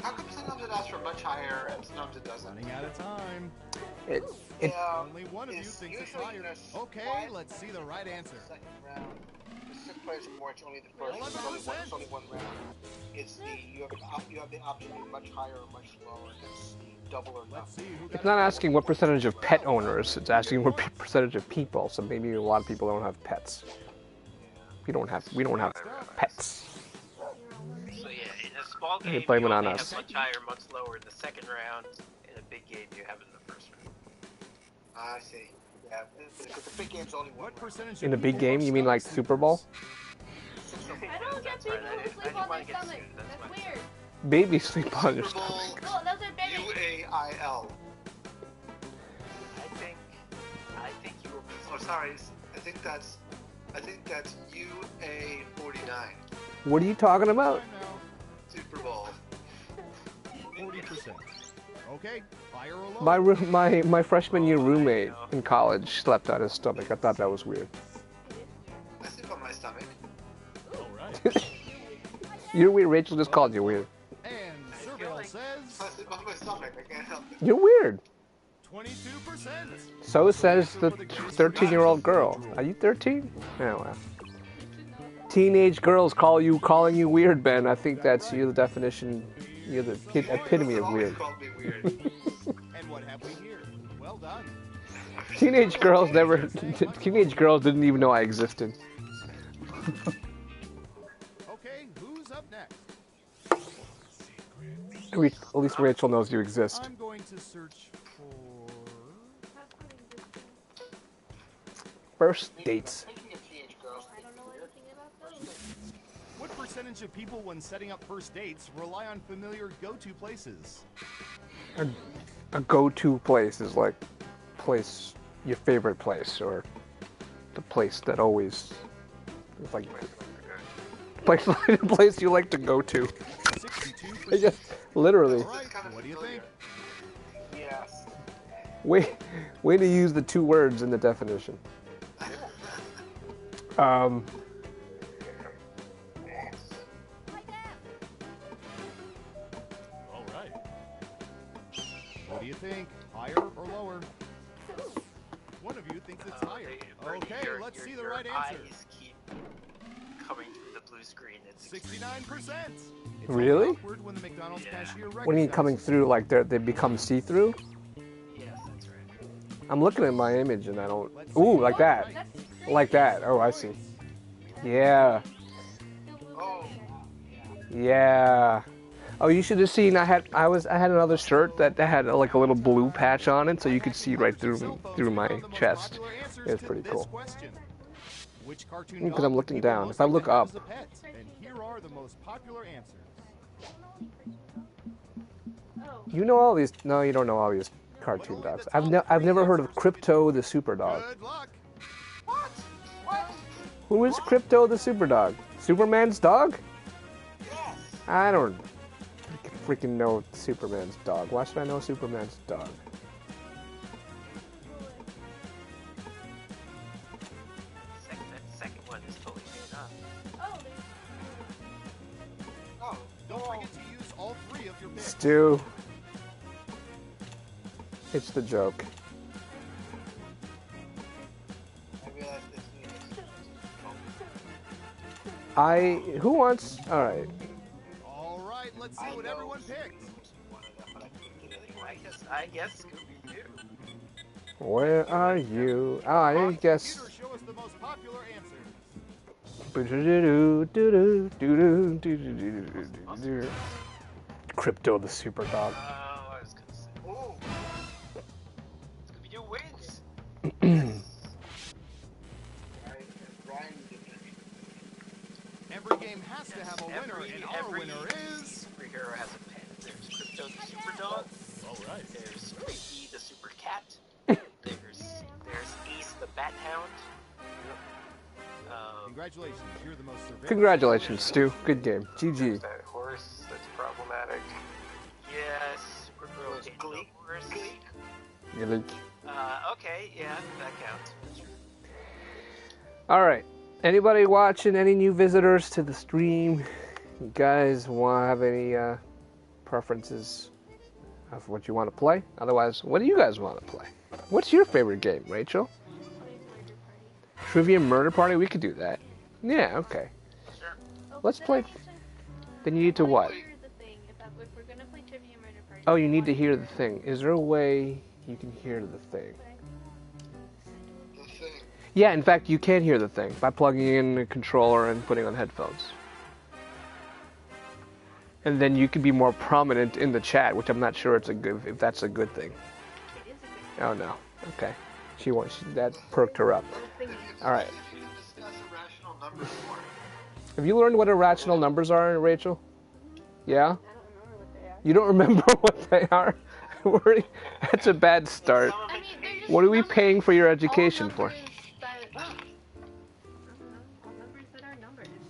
How come sometimes it asks for much higher and sometimes it doesn't? Running out of time. It Only one of you thinks it's higher. Okay, let's see the right answer. Second round. The 6 players or more, it's only the first. It's only one round. It's the you have the option to be much higher or much lower. It's double or Let's nothing. see who got It's not asking what percentage of pet owners. It's asking what percentage of people. So maybe a lot of people don't have pets. We don't have pets. So yeah, in this small game, They blame you it on only us. have much higher, much lower in the second round. In a big game, you have it in the first round. I see. Yeah, because the big game's only one round. In a big game, you mean like Super Bowl? I don't get people who sleep on their stomach. That's weird. Babies sleep on their stomach. No, those are babies. UAIL. I think you will be. Oh, sorry. I think that's UA49. What are you talking about? Super Bowl. 40%. Okay, higher or lower? My freshman year roommate in college slept on his stomach. I thought that was weird. I sleep on my stomach. Alright. You're weird. Rachel just called you weird. And survey says I sleep on my stomach. I can't help it. You're weird. 22%. So says the 13-year-old girl. Are you 13? Oh, well. Teenage girls calling you weird, Ben. I think that's the definition. You're the epitome of weird. And what have we here? Well done. Teenage girls didn't even know I existed. Okay, who's up next? At least Rachel knows you exist. I'm going to search for First dates. what percentage of people when setting up first dates rely on familiar go-to places? A go-to place is like your favorite place, or the place that always is like place you like to go to. 62%. Just literally. All right, what do you think? Yes. Way to use the two words in the definition. All right. What do you think? Higher or lower? One of you thinks it's higher. Okay, let's see the right answer. Eyes keep coming through the blue screen. It's 69%. It's Really? awkward when the McDonald's cashier What do you mean coming through? Like they become see-through? Yes, that's right. I'm looking at my image and I don't. Ooh, like that. Like that. Oh, I see. Yeah. Yeah. Oh, you should have seen. I had another shirt that had like a little blue patch on it, so you could see right through my chest. It was pretty cool. Because I'm looking down. If I look up. And here are the most popular answers. You know all these. No, you don't know all these cartoon dogs. I've never heard of Crypto the Super Dog. Good luck. Who is Crypto the Super Dog? Superman's dog? I don't freaking know Superman's dog. Why should I know Superman's dog? Second one is totally made up. Don't forget to use all three of your picks. Stu. It's the joke. Who wants? Alright. All right, let's see what everyone picked. I guess Scooby-Doo. Where are you? Oh, I didn't guess. Computer, show us the most popular answers. Crypto the Super Dog. I was gonna say. Scooby-Doo wins. Every game has to have a winner, and our winner is... Superhero has a pet. There's Crypto the Super Dog. All right. There's Creaky the Super Cat. There's Ace the Bat Hound. Congratulations, you're the most surveilled. Congratulations, Stu. Good game. GG. That horse that's problematic. Yes, Supergirl hates the horse. Okay, yeah, that counts. That's true. All right. Anybody watching? Any new visitors to the stream? You guys have any preferences of what you want to play? Otherwise, what do you guys want to play? What's your favorite game, Rachel? Trivia Murder Party? We could do that. Yeah, okay. Sure. Let's play. Then you need to what? Oh, you need to hear the thing. Is there a way you can hear the thing? Yeah, in fact, you can hear the thing by plugging in a controller and putting on headphones. and then you could be more prominent in the chat, which I'm not sure if that's a good thing. Oh no. Okay. That perked her up. All right. Have you learned what irrational numbers are, Rachel? Yeah? You don't remember what they are? That's a bad start. What are we paying for your education for?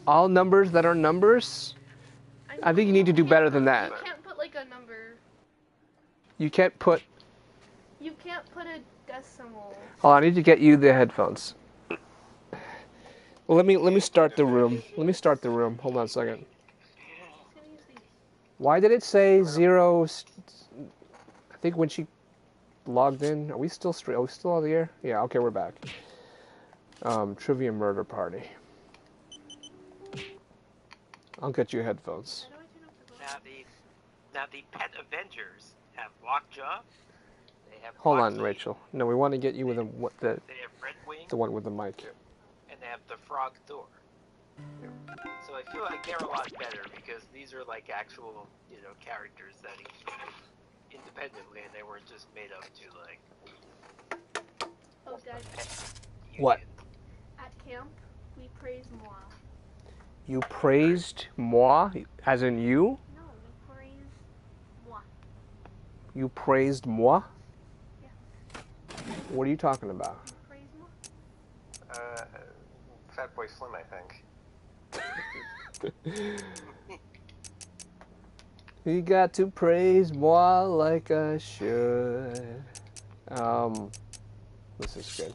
All numbers that are numbers? I think you need to do better than that. You can't put like a number. You can't put... You can't put a decimal. Oh, I need to get you the headphones. Well, let me start the room. Let me start the room. Hold on a second. Why did it say 0? I think when she logged in. Are we still on the air? Yeah. Okay, we're back. Trivia Murder Party. I'll get you headphones. Now the Pet Avengers have Lockjaw. They have Hold on, Foxy, Rachel. No, we want to get you with they have Redwing, the one with the mic. and they have the Frog Thor. So I feel like they're a lot better because these are like actual, characters that exist independently, and they weren't just made up to like. Oh, guys. What? At camp, we praise moi. You praised moi, as in you? No, we praise moi. You praised moi? Yeah. What are you talking about? Praise moi? Fatboy Slim, I think. You got to praise moi like I should. This is good.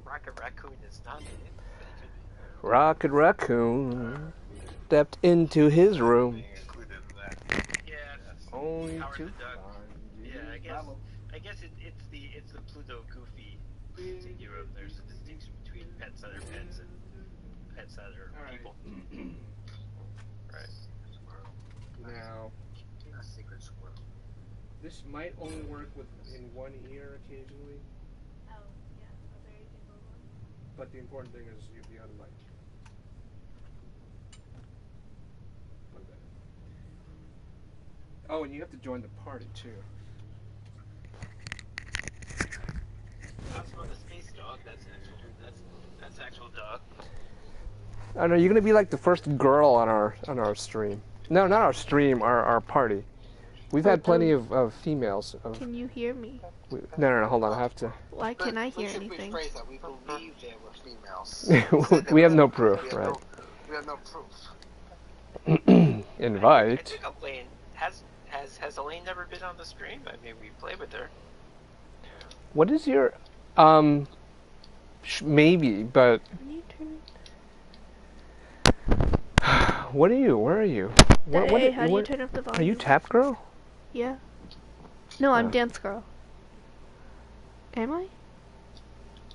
Rocket Raccoon is not in it. Rocket Raccoon stepped into his room. Yeah, Only Howard to the Duck. Yeah, I guess it's the Pluto Goofy continuum. There's a distinction between pets that are pets and pets that are people. Right. Now, Secret squirrel. this might only work in one ear occasionally, Oh, yeah. A very simple one. but the important thing is you be on the mic. Like that. Oh, and you have to join the party too. That's not a space dog. That's actual dog. I know you're gonna be like the first girl on our stream. No, not our stream. Our party. We've had plenty of females. Can you hear me? No. Hold on. I have to. Why can't I hear anything? We believe there were females. We have no proof, right? We have no proof. Invite. I think Elaine has Elaine never been on the stream? I mean, we play with her. What is your maybe, but what are you? Where are you? Hey, how do you turn up the volume? Are you Tap Girl? Yeah. No, I'm Dance Girl. Am I?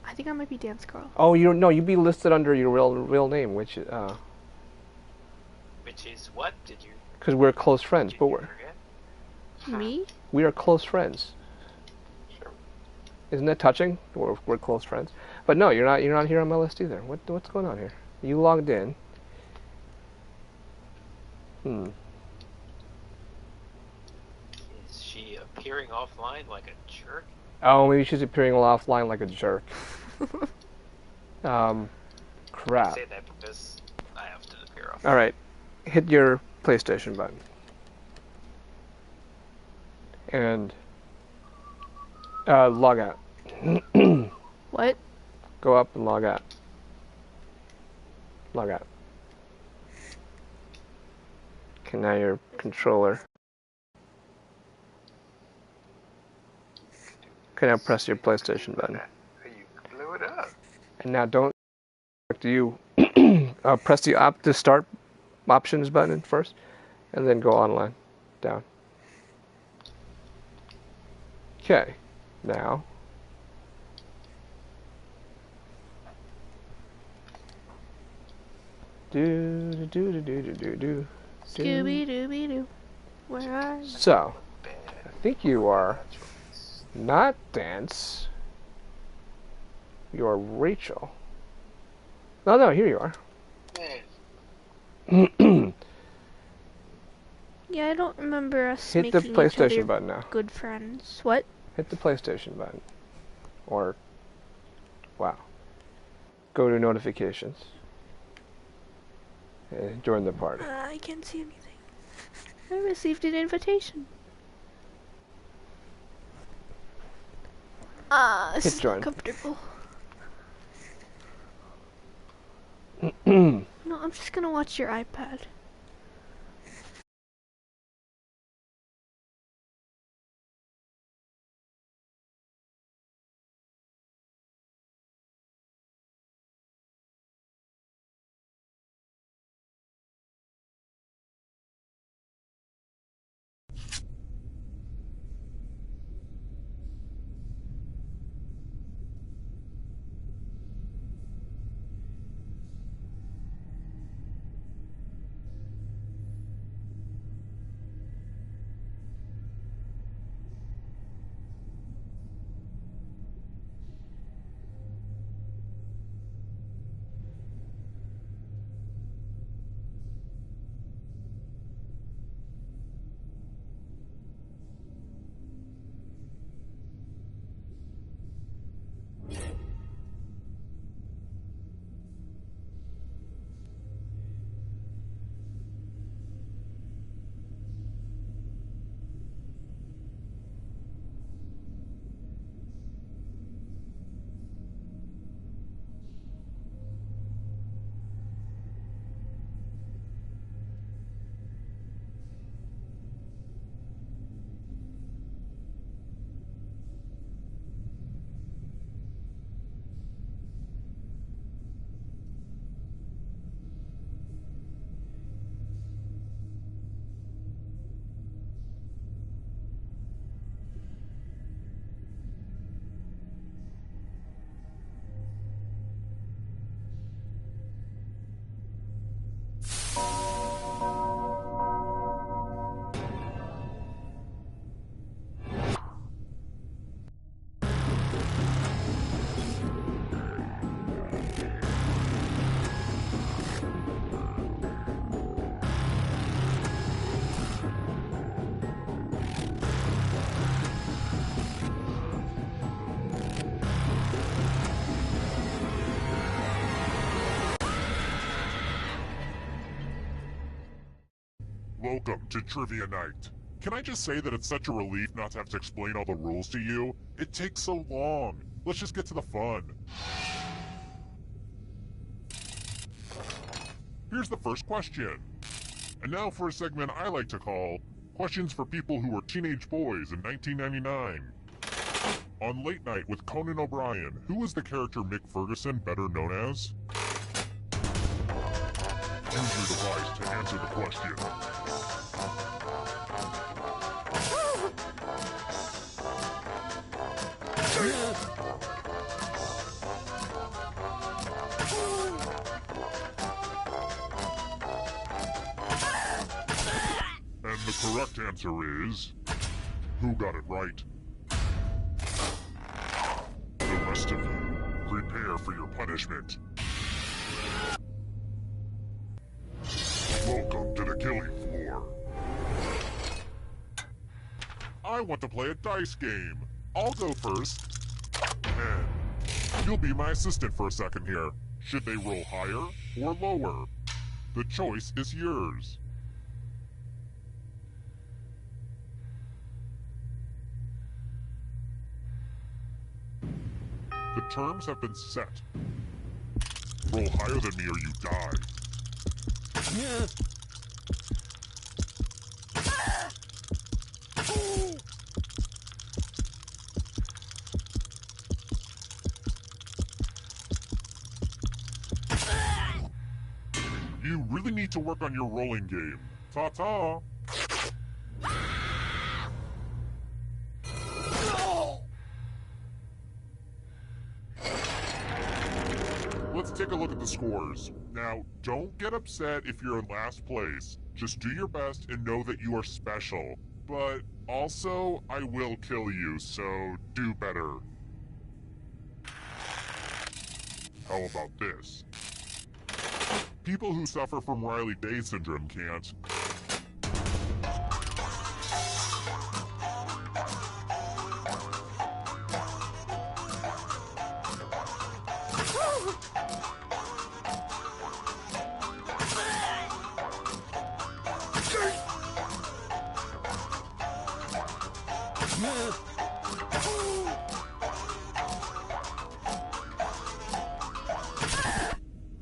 I think I might be Dance Girl. Oh, you'd be listed under your real name, which is what? Did you? Because we're close friends, but Me? We are close friends. Sure. Isn't that touching? We're close friends. But no, you're not here on my list either. What's going on here? You logged in. Is she appearing offline like a jerk? Oh, maybe she's appearing offline like a jerk. Crap. I say that because I have to appear offline. All right, hit your PlayStation button. And log out. What? Go up and log out. Log out. Okay, now your controller. Okay, now press your PlayStation button. You blew it up. And now don't do you press the start options button first, and then go online, down. Okay, now. Do. Scooby Dooby Doo. Where are you? So, I think you are not Dance. You are Rachel. Oh no, here you are. Yeah, I don't remember us Hit the making PlayStation each other button now. good friends. What? Hit the PlayStation button. Or, wow. Go to notifications. And join the party. I can't see anything. I received an invitation. This is not comfortable. No, I'm just gonna watch your iPad. Welcome to Trivia Night. Can I just say that it's such a relief not to have to explain all the rules to you? It takes so long. Let's just get to the fun. Here's the first question. And now for a segment I like to call Questions for People Who Were Teenage Boys in 1999. On Late Night with Conan O'Brien, who was the character Mick Ferguson better known as? Use your device to answer the question. And the correct answer is... Who got it right? The rest of you, prepare for your punishment. Welcome to the killing floor. I want to play a dice game. I'll go first. And you'll be my assistant for a second here. Should they roll higher or lower? The choice is yours. The terms have been set. Roll higher than me or you die. You really need to work on your rolling game. Ta-ta! Let's take a look at the scores. Now, don't get upset if you're in last place. Just do your best and know that you are special. But also, I will kill you, so do better. How about this? people who suffer from Riley-Day syndrome can't.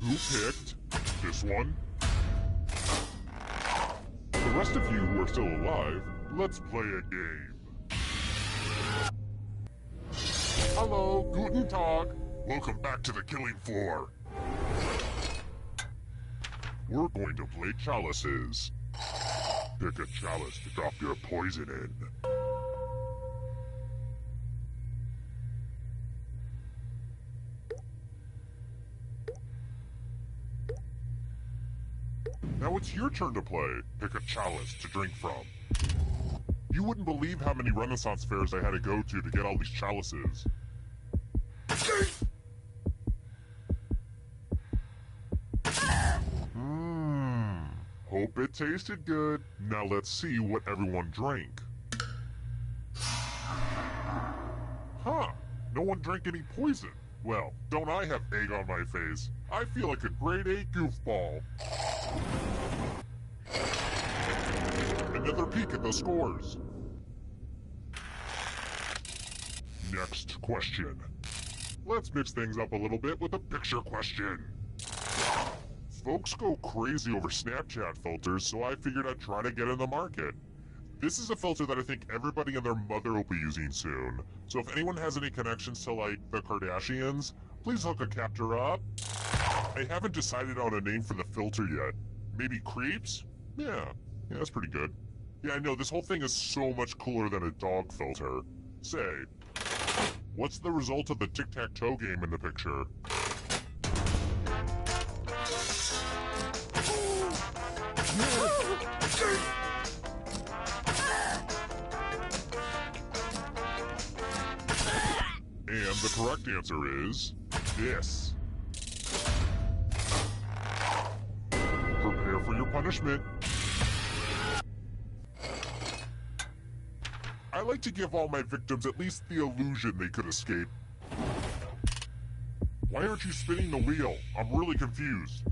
Who picked this one? The rest of you who are still alive, let's play a game. Hello, guten Tag. Welcome back to the killing floor. We're going to play chalices. Pick a chalice to drop your poison in. Now it's your turn to play. Pick a chalice to drink from. You wouldn't believe how many Renaissance fairs I had to go to get all these chalices. Hope it tasted good. Now let's see what everyone drank. Huh, no one drank any poison. Well, don't I have egg on my face? I feel like a grade A goofball. Another peek at the scores. Next question. Let's mix things up a little bit with a picture question. Folks go crazy over Snapchat filters, so I figured I'd try to get in the market. This is a filter that I think everybody and their mother will be using soon. So if anyone has any connections to, like, the Kardashians, please hook a captor up. I haven't decided on a name for the filter yet. Maybe Creeps? Yeah, that's pretty good. Yeah, I know, this whole thing is so much cooler than a dog filter. Say, what's the result of the tic-tac-toe game in the picture? And the correct answer is this. Prepare for your punishment. I like to give all my victims at least the illusion they could escape. Why aren't you spinning the wheel? I'm really confused.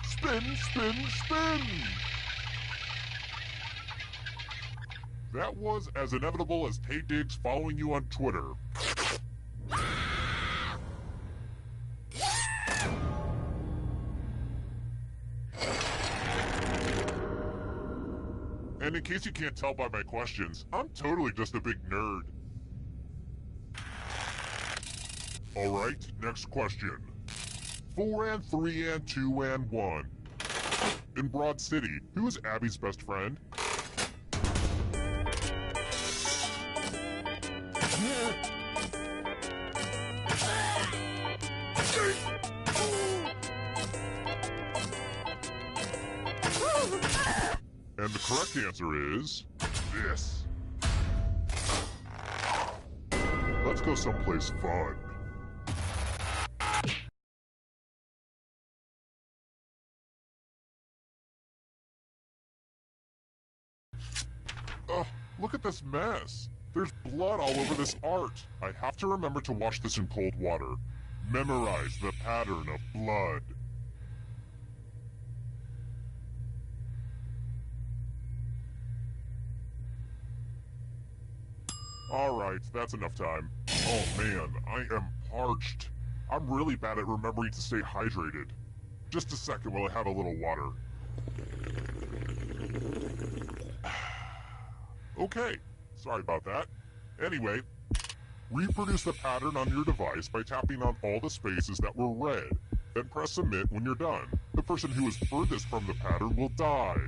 Spin, spin, spin! That was as inevitable as Tay Diggs following you on Twitter. And in case you can't tell by my questions, I'm totally just a big nerd. Alright, next question. 4 and 3 and 2 and 1. In Broad City, who is Abby's best friend? And the correct answer is this. Let's go someplace fun. Ugh, look at this mess. There's blood all over this art. I have to remember to wash this in cold water. Memorize the pattern of blood. Alright, that's enough time. Oh man, I am parched. I'm really bad at remembering to stay hydrated. Just a second while I have a little water. Okay, sorry about that. Anyway, reproduce the pattern on your device by tapping on all the spaces that were red. Then press submit when you're done. The person who is furthest from the pattern will die.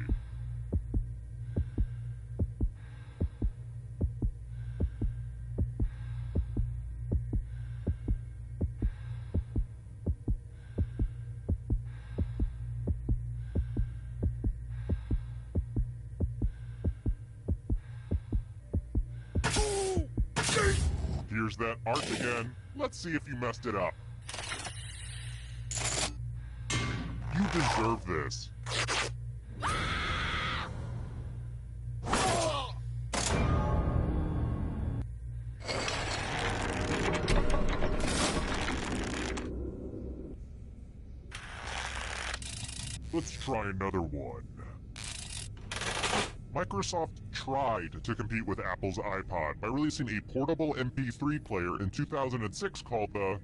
Here's that art again. Let's see if you messed it up. You deserve this. Let's try another one. Microsoft tried to compete with Apple's iPod by releasing a portable MP3 player in 2006 called the...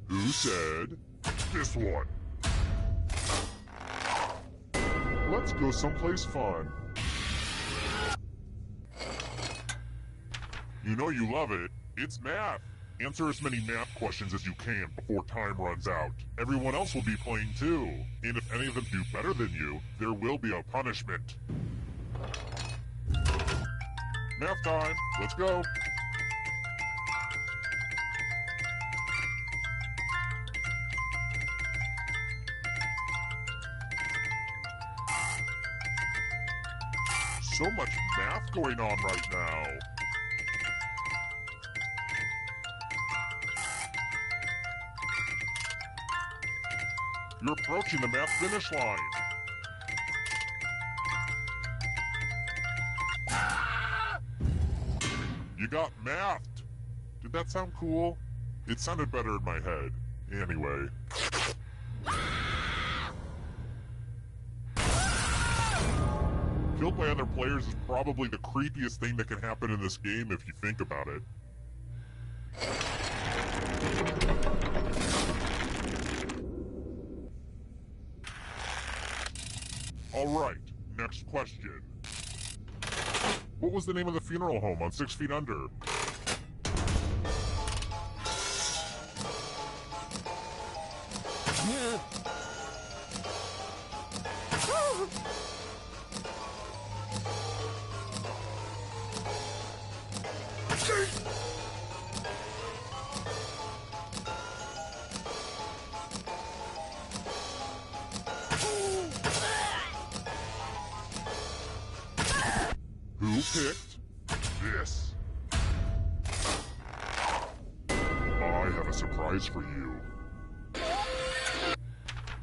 Who said this one? Let's go someplace fun. You know you love it. It's math. Answer as many math questions as you can before time runs out. Everyone else will be playing too. And if any of them do better than you, there will be a punishment. Math time. Let's go. So much math going on right now. You're approaching the math finish line. You got mathed. Did that sound cool? It sounded better in my head. Anyway. Killed by other players is probably the creepiest thing that can happen in this game if you think about it. Alright, next question. What was the name of the funeral home on 6 Feet Under? Who picked this? I have a surprise for you.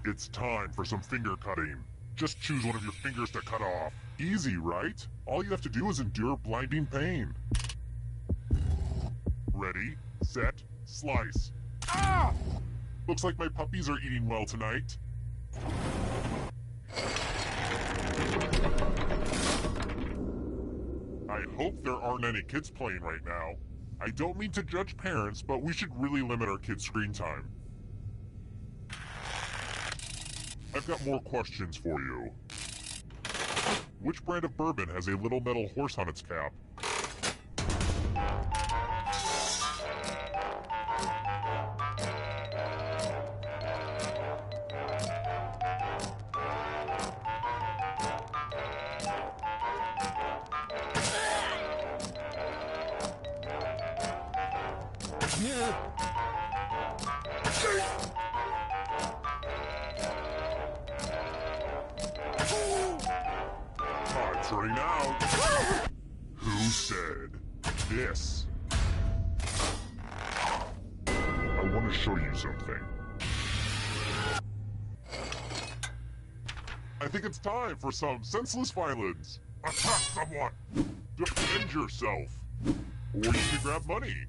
It's time for some finger cutting. Just choose one of your fingers to cut off. Easy, right? All you have to do is endure blinding pain. Ready, set, slice. Ah! Looks like my puppies are eating well tonight. I hope there aren't any kids playing right now. I don't mean to judge parents, but we should really limit our kids' screen time. I've got more questions for you. Which brand of bourbon has a little metal horse on its cap? Time's running out. Who said this? I want to show you something. I think it's time for some senseless violence. Attack someone! Defend yourself! Or you can grab money.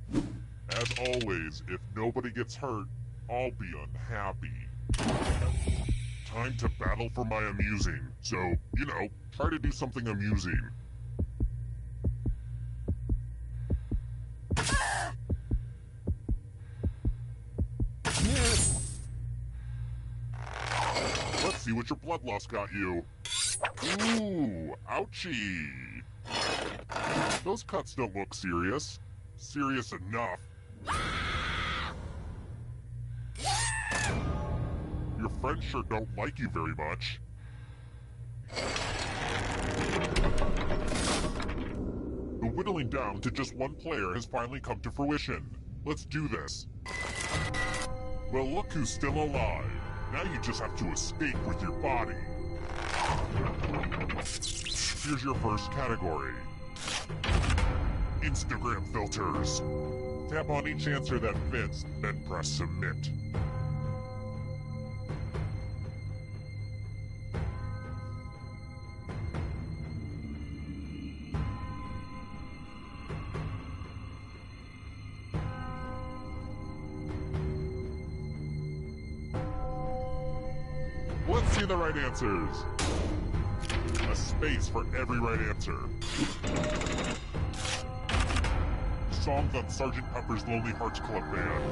As always, if nobody gets hurt, I'll be unhappy. Time to battle for my amusing. So, you know, try to do something amusing. Let's see what your blood loss got you. Ooh, ouchie. Those cuts don't look serious. Serious enough. Your friends sure don't like you very much. The whittling down to just one player has finally come to fruition. Let's do this. Well, look who's still alive. Now you just have to escape with your body. Here's your first category. Instagram filters. Tap on each answer that fits, then press submit. Let's see the right answers. A space for every right answer. Songs on Sgt. Pepper's Lonely Hearts Club Band.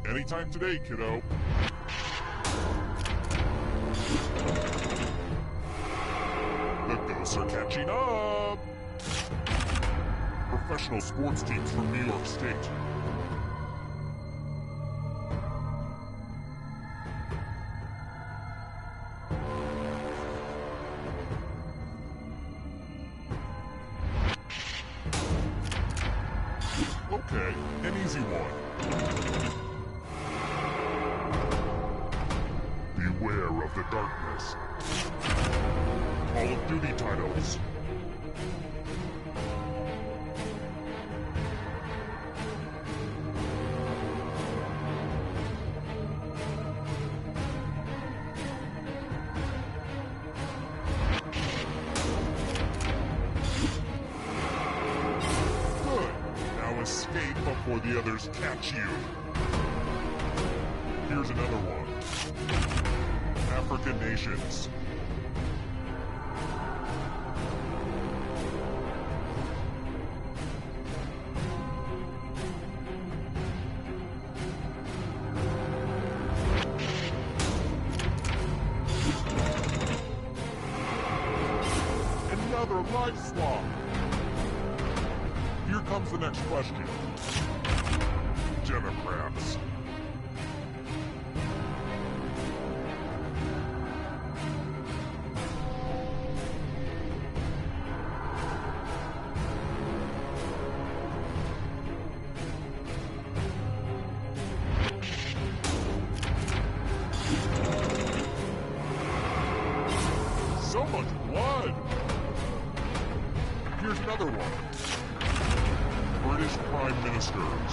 Anytime today, kiddo. The ghosts are catching up! Professional sports teams from New York State. Okay, an easy one. Beware of the darkness. Call of Duty titles. Good. Now escape before the others catch you. Here's another one. African nations. Another life swap. Here comes the next question. Democrats. So much blood! Here's another one. British Prime Ministers.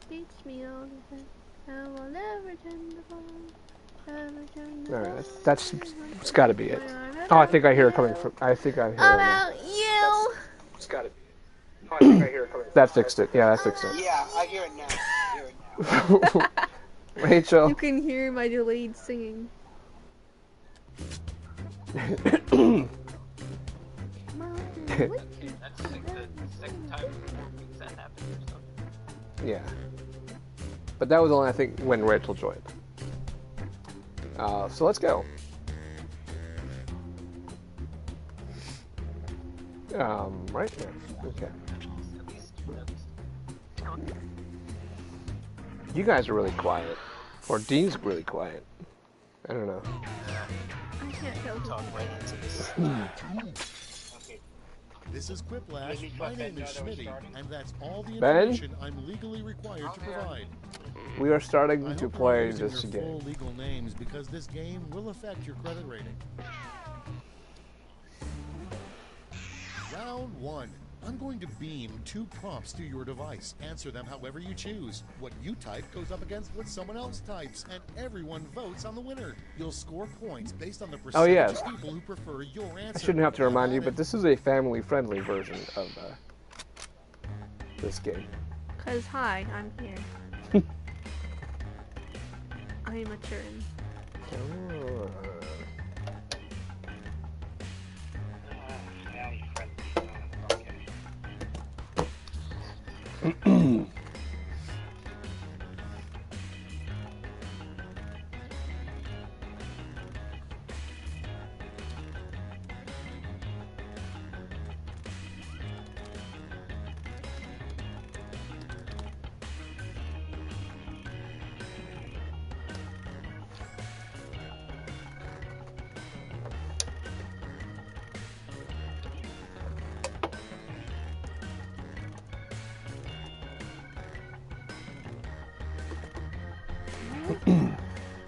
Teach me all the things I will never turn the phone. Alright, it's gotta be it. Oh, I think I hear it coming from. I think I hear it. About you. It's gotta be it. Oh, I think I hear it coming from. That fixed it. Yeah, that fixed it. Yeah, I hear it now. I hear it now. Rachel. You can hear my delayed singing. That's the second time in 4 weeks that happened or something. Yeah. But that was only, I think, when Rachel joined. So let's go. Right? Yeah. Okay. You guys are really quiet. Or Dean's really quiet. I don't know. I can't tell. Talk right into this. Okay. This is Quiplash. My name is Schmitty, and that's all the Ben? information I'm legally required to provide. We are starting I to hope you're play using this your game. full legal names because this game will affect your credit rating. Round 1. I'm going to beam 2 prompts to your device. Answer them however you choose. What you type goes up against what someone else types, and everyone votes on the winner. You'll score points based on the percentage of people who prefer your answer. I shouldn't have to remind you, but this is a family-friendly version of this game. Cause hi, I'm here. I'm a turn.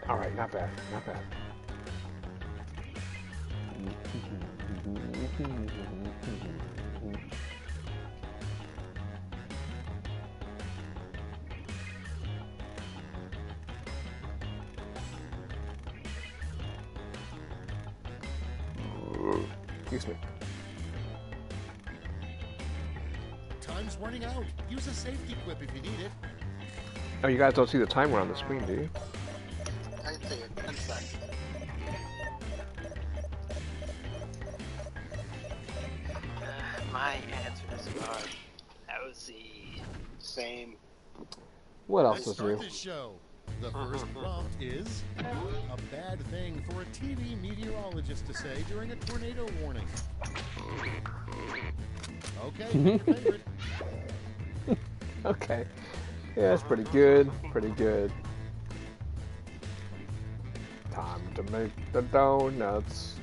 All right, not bad, not bad. Excuse me. Time's running out. Use a safety quip if you need it. Oh, you guys don't see the timer on the screen, do you? I'd say it 10 seconds. My answers are lousy. Same. What else Let's is start new? this show. The first prompt is a bad thing for a TV meteorologist to say during a tornado warning. Okay, your favorite. Okay. Yeah, that's pretty good. Pretty good. Time to make the donuts.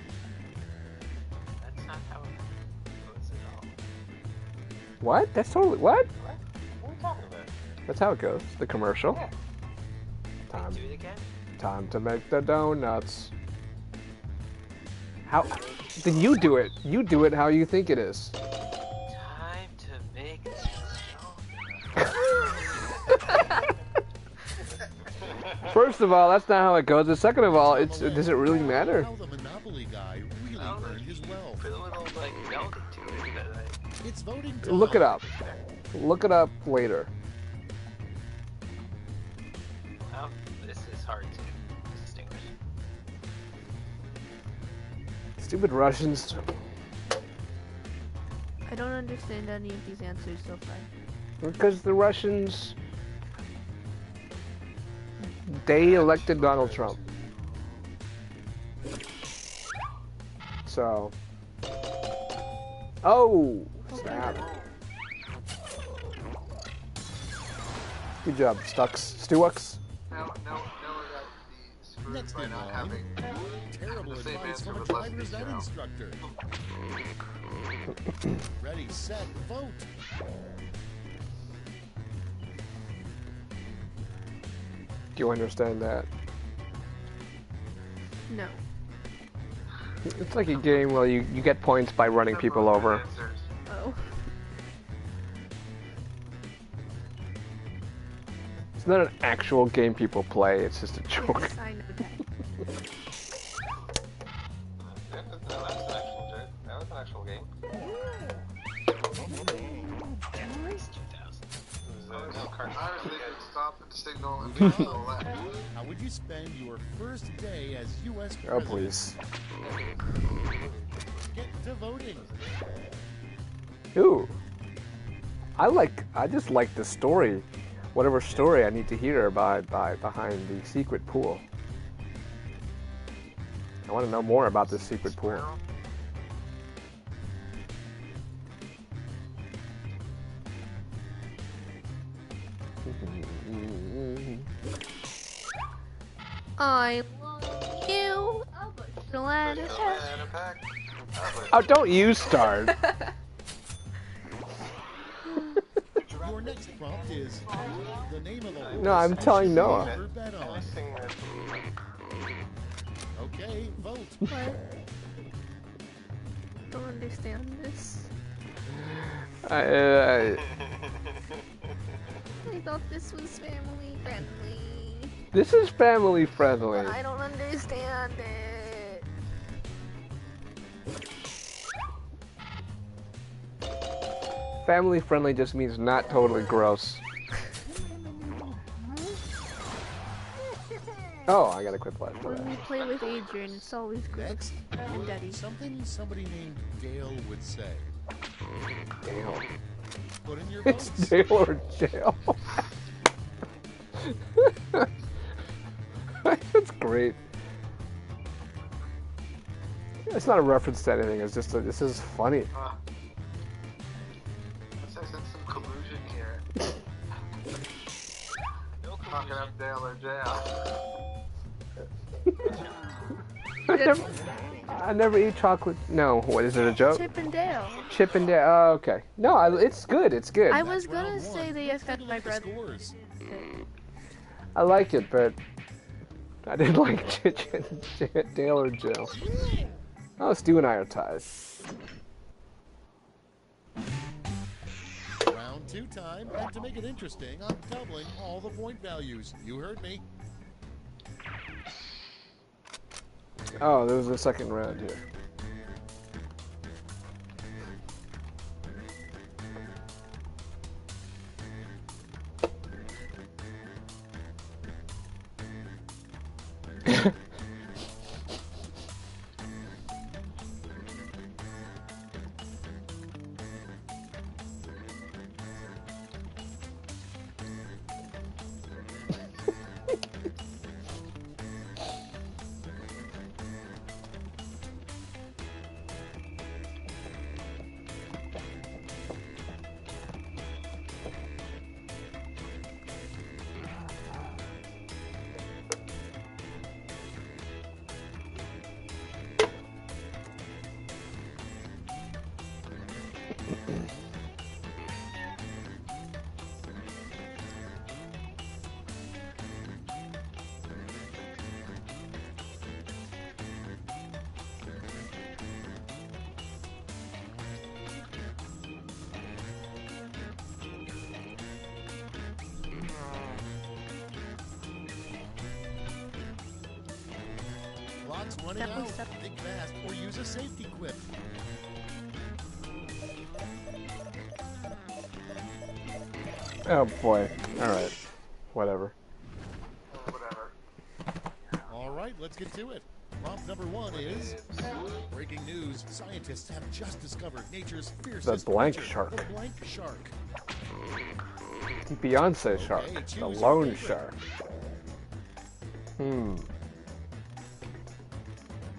That's not how it goes at all. What? That's totally what? What are we talking about? That's how it goes. The commercial. Yeah. Time. Do it again? Time to make the donuts. How? Then you do it. You do it how you think it is. Time to make First of all, that's not how it goes. And second of all, does it really matter? How the Monopoly guy really earned his wealth. Put a little like melody to it. That It's voting Look it up. Look it up later. well, this is hard to distinguish. Stupid Russians. I don't understand any of these answers so far. Because the Russians, they elected Donald Trump. So, oh, snap. Good job, Stucks. Now we got the screwed Next by in not line, having terrible the same advice answer from a with less driver's ed detail. instructor. Ready, set, vote. Do you understand that? No. It's like a game where you get points by running people over. Oh. It's not an actual game people play, it's just a joke. Yes, I know that. That was an actual game. I was thinking stop at the signal and go to the left. How would you spend your first day as U.S. Oh, president? please. Get to voting. Ooh. I just like the story. Whatever story I need to hear behind the secret pool. I want to know more about this secret pool. I love you. Banana pack. Oh, don't you start. Your next prompt is the name of the No, I'm telling Noah. Never bet on. Okay, vote. What? Don't understand this. I I thought this was family friendly. this is family friendly. But I don't understand it. Family friendly just means not totally gross. Oh, I gotta quit playing for When we that. play with Adrian, it's always gross. Next, And Daddy. something somebody named Dale would say. Dale. put in your It's votes. jail or jail. That's great. It's not a reference to anything. It's just this is funny. Looks like there's some collusion here. Talking up Dale or jail. I never eat chocolate. No, what is it? A joke? Chip and Dale. Chip and Dale. Oh, okay. No, it's good. It's good. I was gonna say they affect my brother. I like it, but I didn't like Dale or Jill. Oh, Stu and I are tied. Round 2 time, and to make it interesting, I'm doubling all the point values. You heard me. Oh, there was a second round here. Clock's running out. Think fast or use a safety quip. Oh boy. Alright. Whatever. All right, let's get to it. Prompt number 1 is breaking news. Scientists have just discovered nature's fiercest The blank creature, shark. The blank shark. Beyonce shark. The lone shark.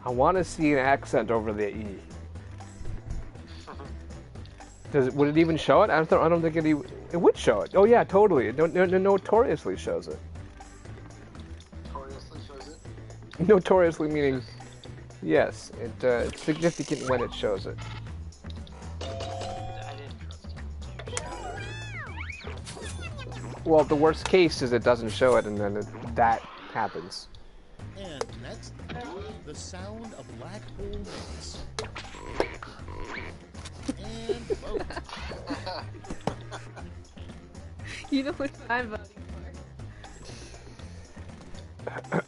I want to see an accent over the E. Would it even show it? I don't think it would show it. Oh yeah, totally. It notoriously shows it. Notoriously shows it? Notoriously meaning, yes, it's significant when it shows it. Well, the worst case is it doesn't show it, and then that happens. And next, the sound of black hole makes. And vote. You know what I'm voting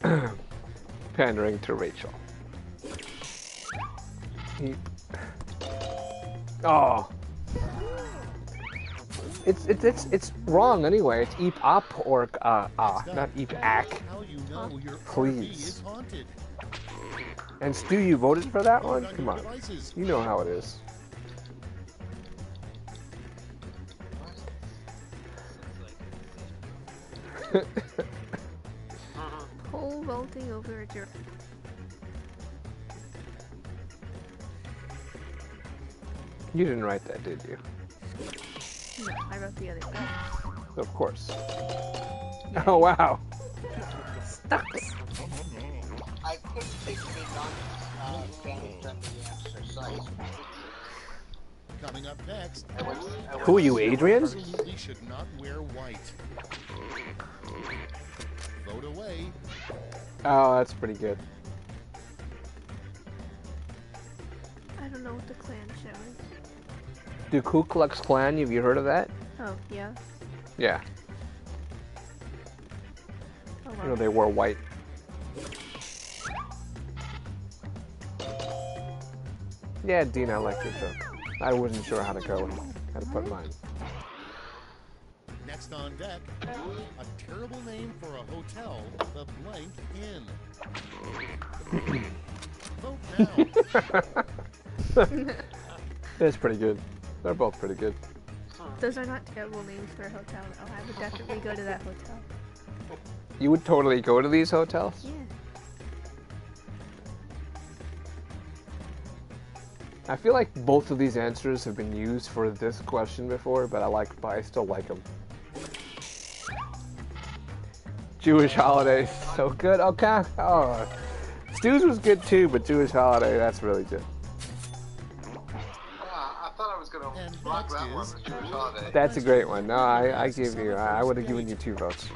for. Pandering to Rachel. Oh. It's wrong anyway. It's eep up or not eep ack. Please. And Stu, you voted for that one? Come on. You know how it is. Pole vaulting over a giraffe. You didn't write that, did you? No, I wrote the other one. Of course. Oh wow. Stucks. I couldn't take McDonald's family-friendly exercise. Coming up next. Who are you, Adrian? Absolutely should not wear white. Vote away. Oh, that's pretty good. I don't know what the clan show is. The Ku Klux Klan, have you heard of that? Oh, yeah. Yeah. Oh, You know, they wore white. Yeah, Dean, I like your joke. I wasn't sure how to go, how to put mine. Next on deck, a terrible name for a hotel, the Blank Inn. Vote now. It's pretty good. They're both pretty good. Those are not terrible names for a hotel, though. I would definitely go to that hotel. You would totally go to these hotels? Yeah. I feel like both of these answers have been used for this question before, but I still like them. Jewish holidays, so good. Okay. Oh, Stu's was good too, but Jewish holiday, that's really good. I thought I was going to block that one, the Jewish holiday. That's a great one. No, I would have given you 2 votes.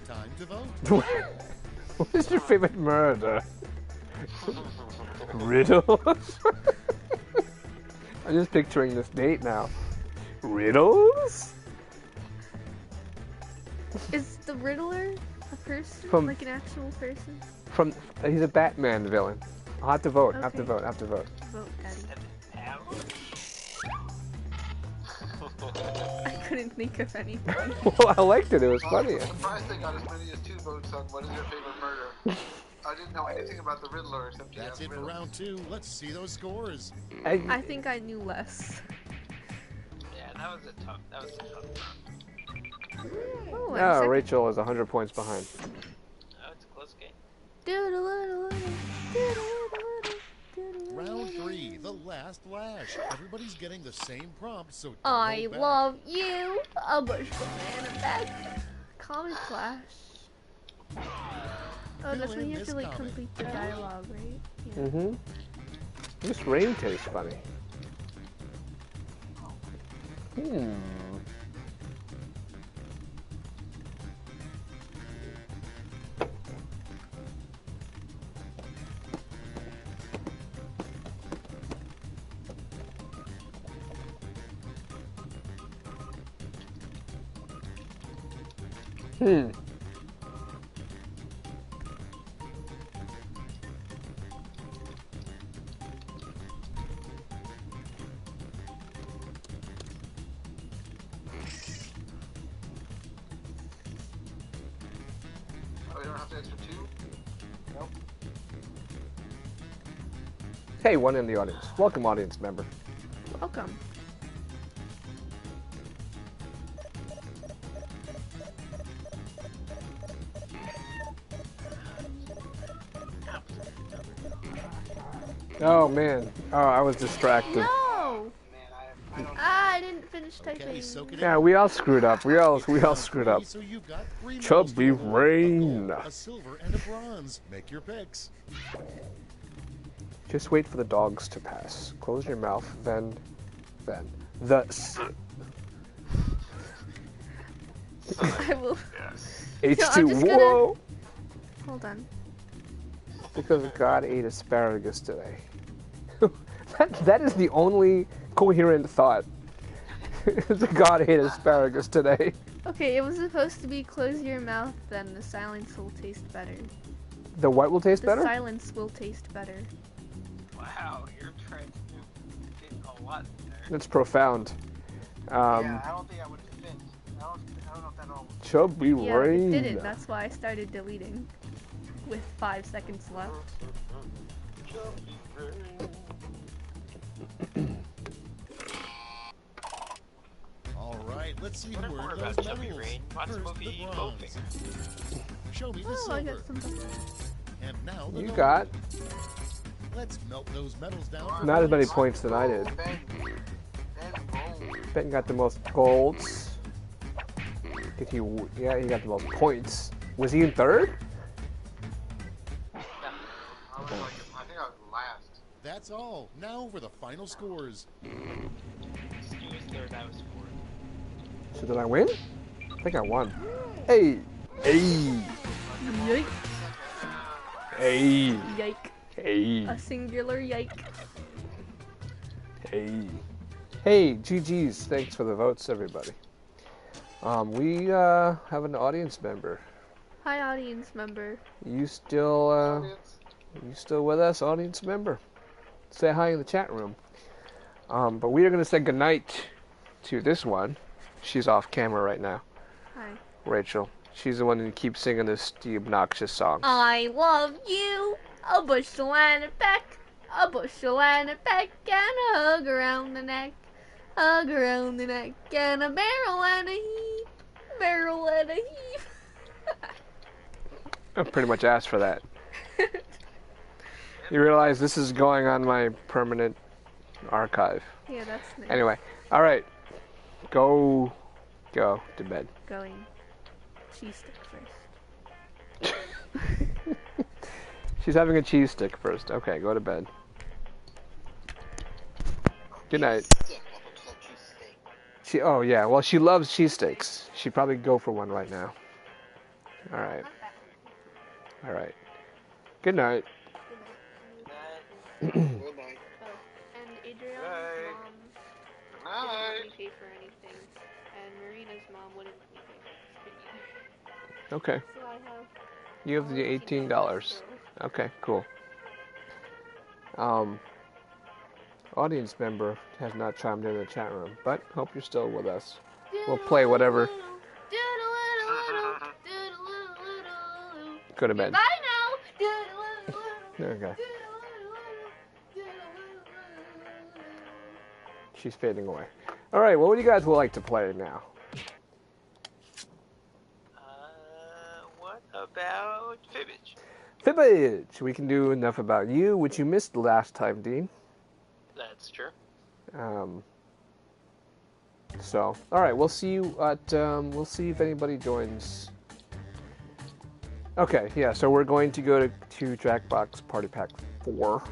Time to vote. What is your favorite murder? Riddles? I'm just picturing this date now. Riddles? Is the Riddler a person? Like an actual person? He's a Batman villain. I'll have to vote. Okay. Have to vote. Vote, Daddy. I couldn't think of anything. Well, I liked it. It was funny. I'm surprised they got as many as 2 votes on what is your favorite murder. I didn't know anything about the Riddler except That's it for round 2. Let's see those scores. I think I knew less. Yeah, that was a tough round. Oh, Rachel is 100 points behind. Oh, it's a close game. Round 3, the last lash. Everybody's getting the same prompt, so don't I hold back. love you. A bush banana back. Comic Flash. Oh, that's when you have to like complete the dialogue, right? Yeah. Mm-hmm. This rain tastes funny. Oh, you don't have to answer 2? Nope. Hey, one in the audience. Welcome, audience member. Welcome. Oh, man. Oh, I was distracted. No! I didn't finish typing. Yeah, we all screwed up. We all screwed up. So you've got 3 medals Chubby to go. Rain. A silver and a bronze. Make your picks. Just wait for the dogs to pass. Close your mouth, then. I will. H2, whoa! Hold on. Because God ate asparagus today. that is the only coherent thought. God ate asparagus today. Okay, it was supposed to be close your mouth, then the silence will taste better. The what will taste better? The silence will taste better. Wow, you're trying to do a lot there. That's profound. Yeah, I don't think I would have fit. I don't know if that all. Chubby Rain. It didn't. That's why I started deleting. With 5 seconds left. All right, let's see What who more earned about those Chubby medals. Rain? Watch the First, movie the bronze. Show me the Oh, I silver. got some. And now the You gold. got Let's melt those medals down. not as many points than I did. Ben got the most golds. Did he? Yeah, he got the most points. Was he in 3rd? I think I was last. That's all. Now for the final scores. Stu was 3rd, I was 4th. So did I win? I think I won. Hey! Yike. Hey! Yike. Hey! A singular yike. Hey, GG's. Thanks for the votes, everybody. We have an audience member. Hi, audience member. You still with us, audience member? Say hi in the chat room. But we are going to say goodnight to this one. She's off camera right now. Hi. Rachel. She's the one who keeps singing the obnoxious song. I love you. A bushel and a peck. A bushel and a peck and a hug around the neck. A girl in the neck and a barrel and a heave. Barrel and a heave. I pretty much asked for that. You realize this is going on my permanent archive. Yeah, that's nice. Anyway, all right. Go to bed. Going. Cheese stick first. She's having a cheese stick first. Okay, go to bed. Good night. Oh yeah, well she loves cheese steaks. She'd probably go for one right now. All right. All right. Good night. Good night. And Adriana's mom didn't let me pay for anything, and Marina's mom wouldn't let me pay for anything either. Okay. So I have. You have the $18. Okay, cool. Audience member has not chimed in the chat room, but hope you're still with us. We'll play whatever. Go to bed. Bye now. Okay. She's fading away. All right, what would you guys like to play now? What about Fibbage? Fibbage! We can do enough about you, which you missed last time, Dean. That's true. So, all right, we'll see you at. We'll see if anybody joins. Okay, yeah. So we're going to go to Jackbox Party Pack 4.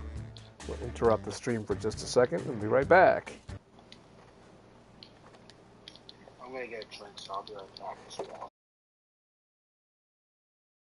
We'll interrupt the stream for just a second and be right back. I'm gonna get a drink, so I'll be right back as well.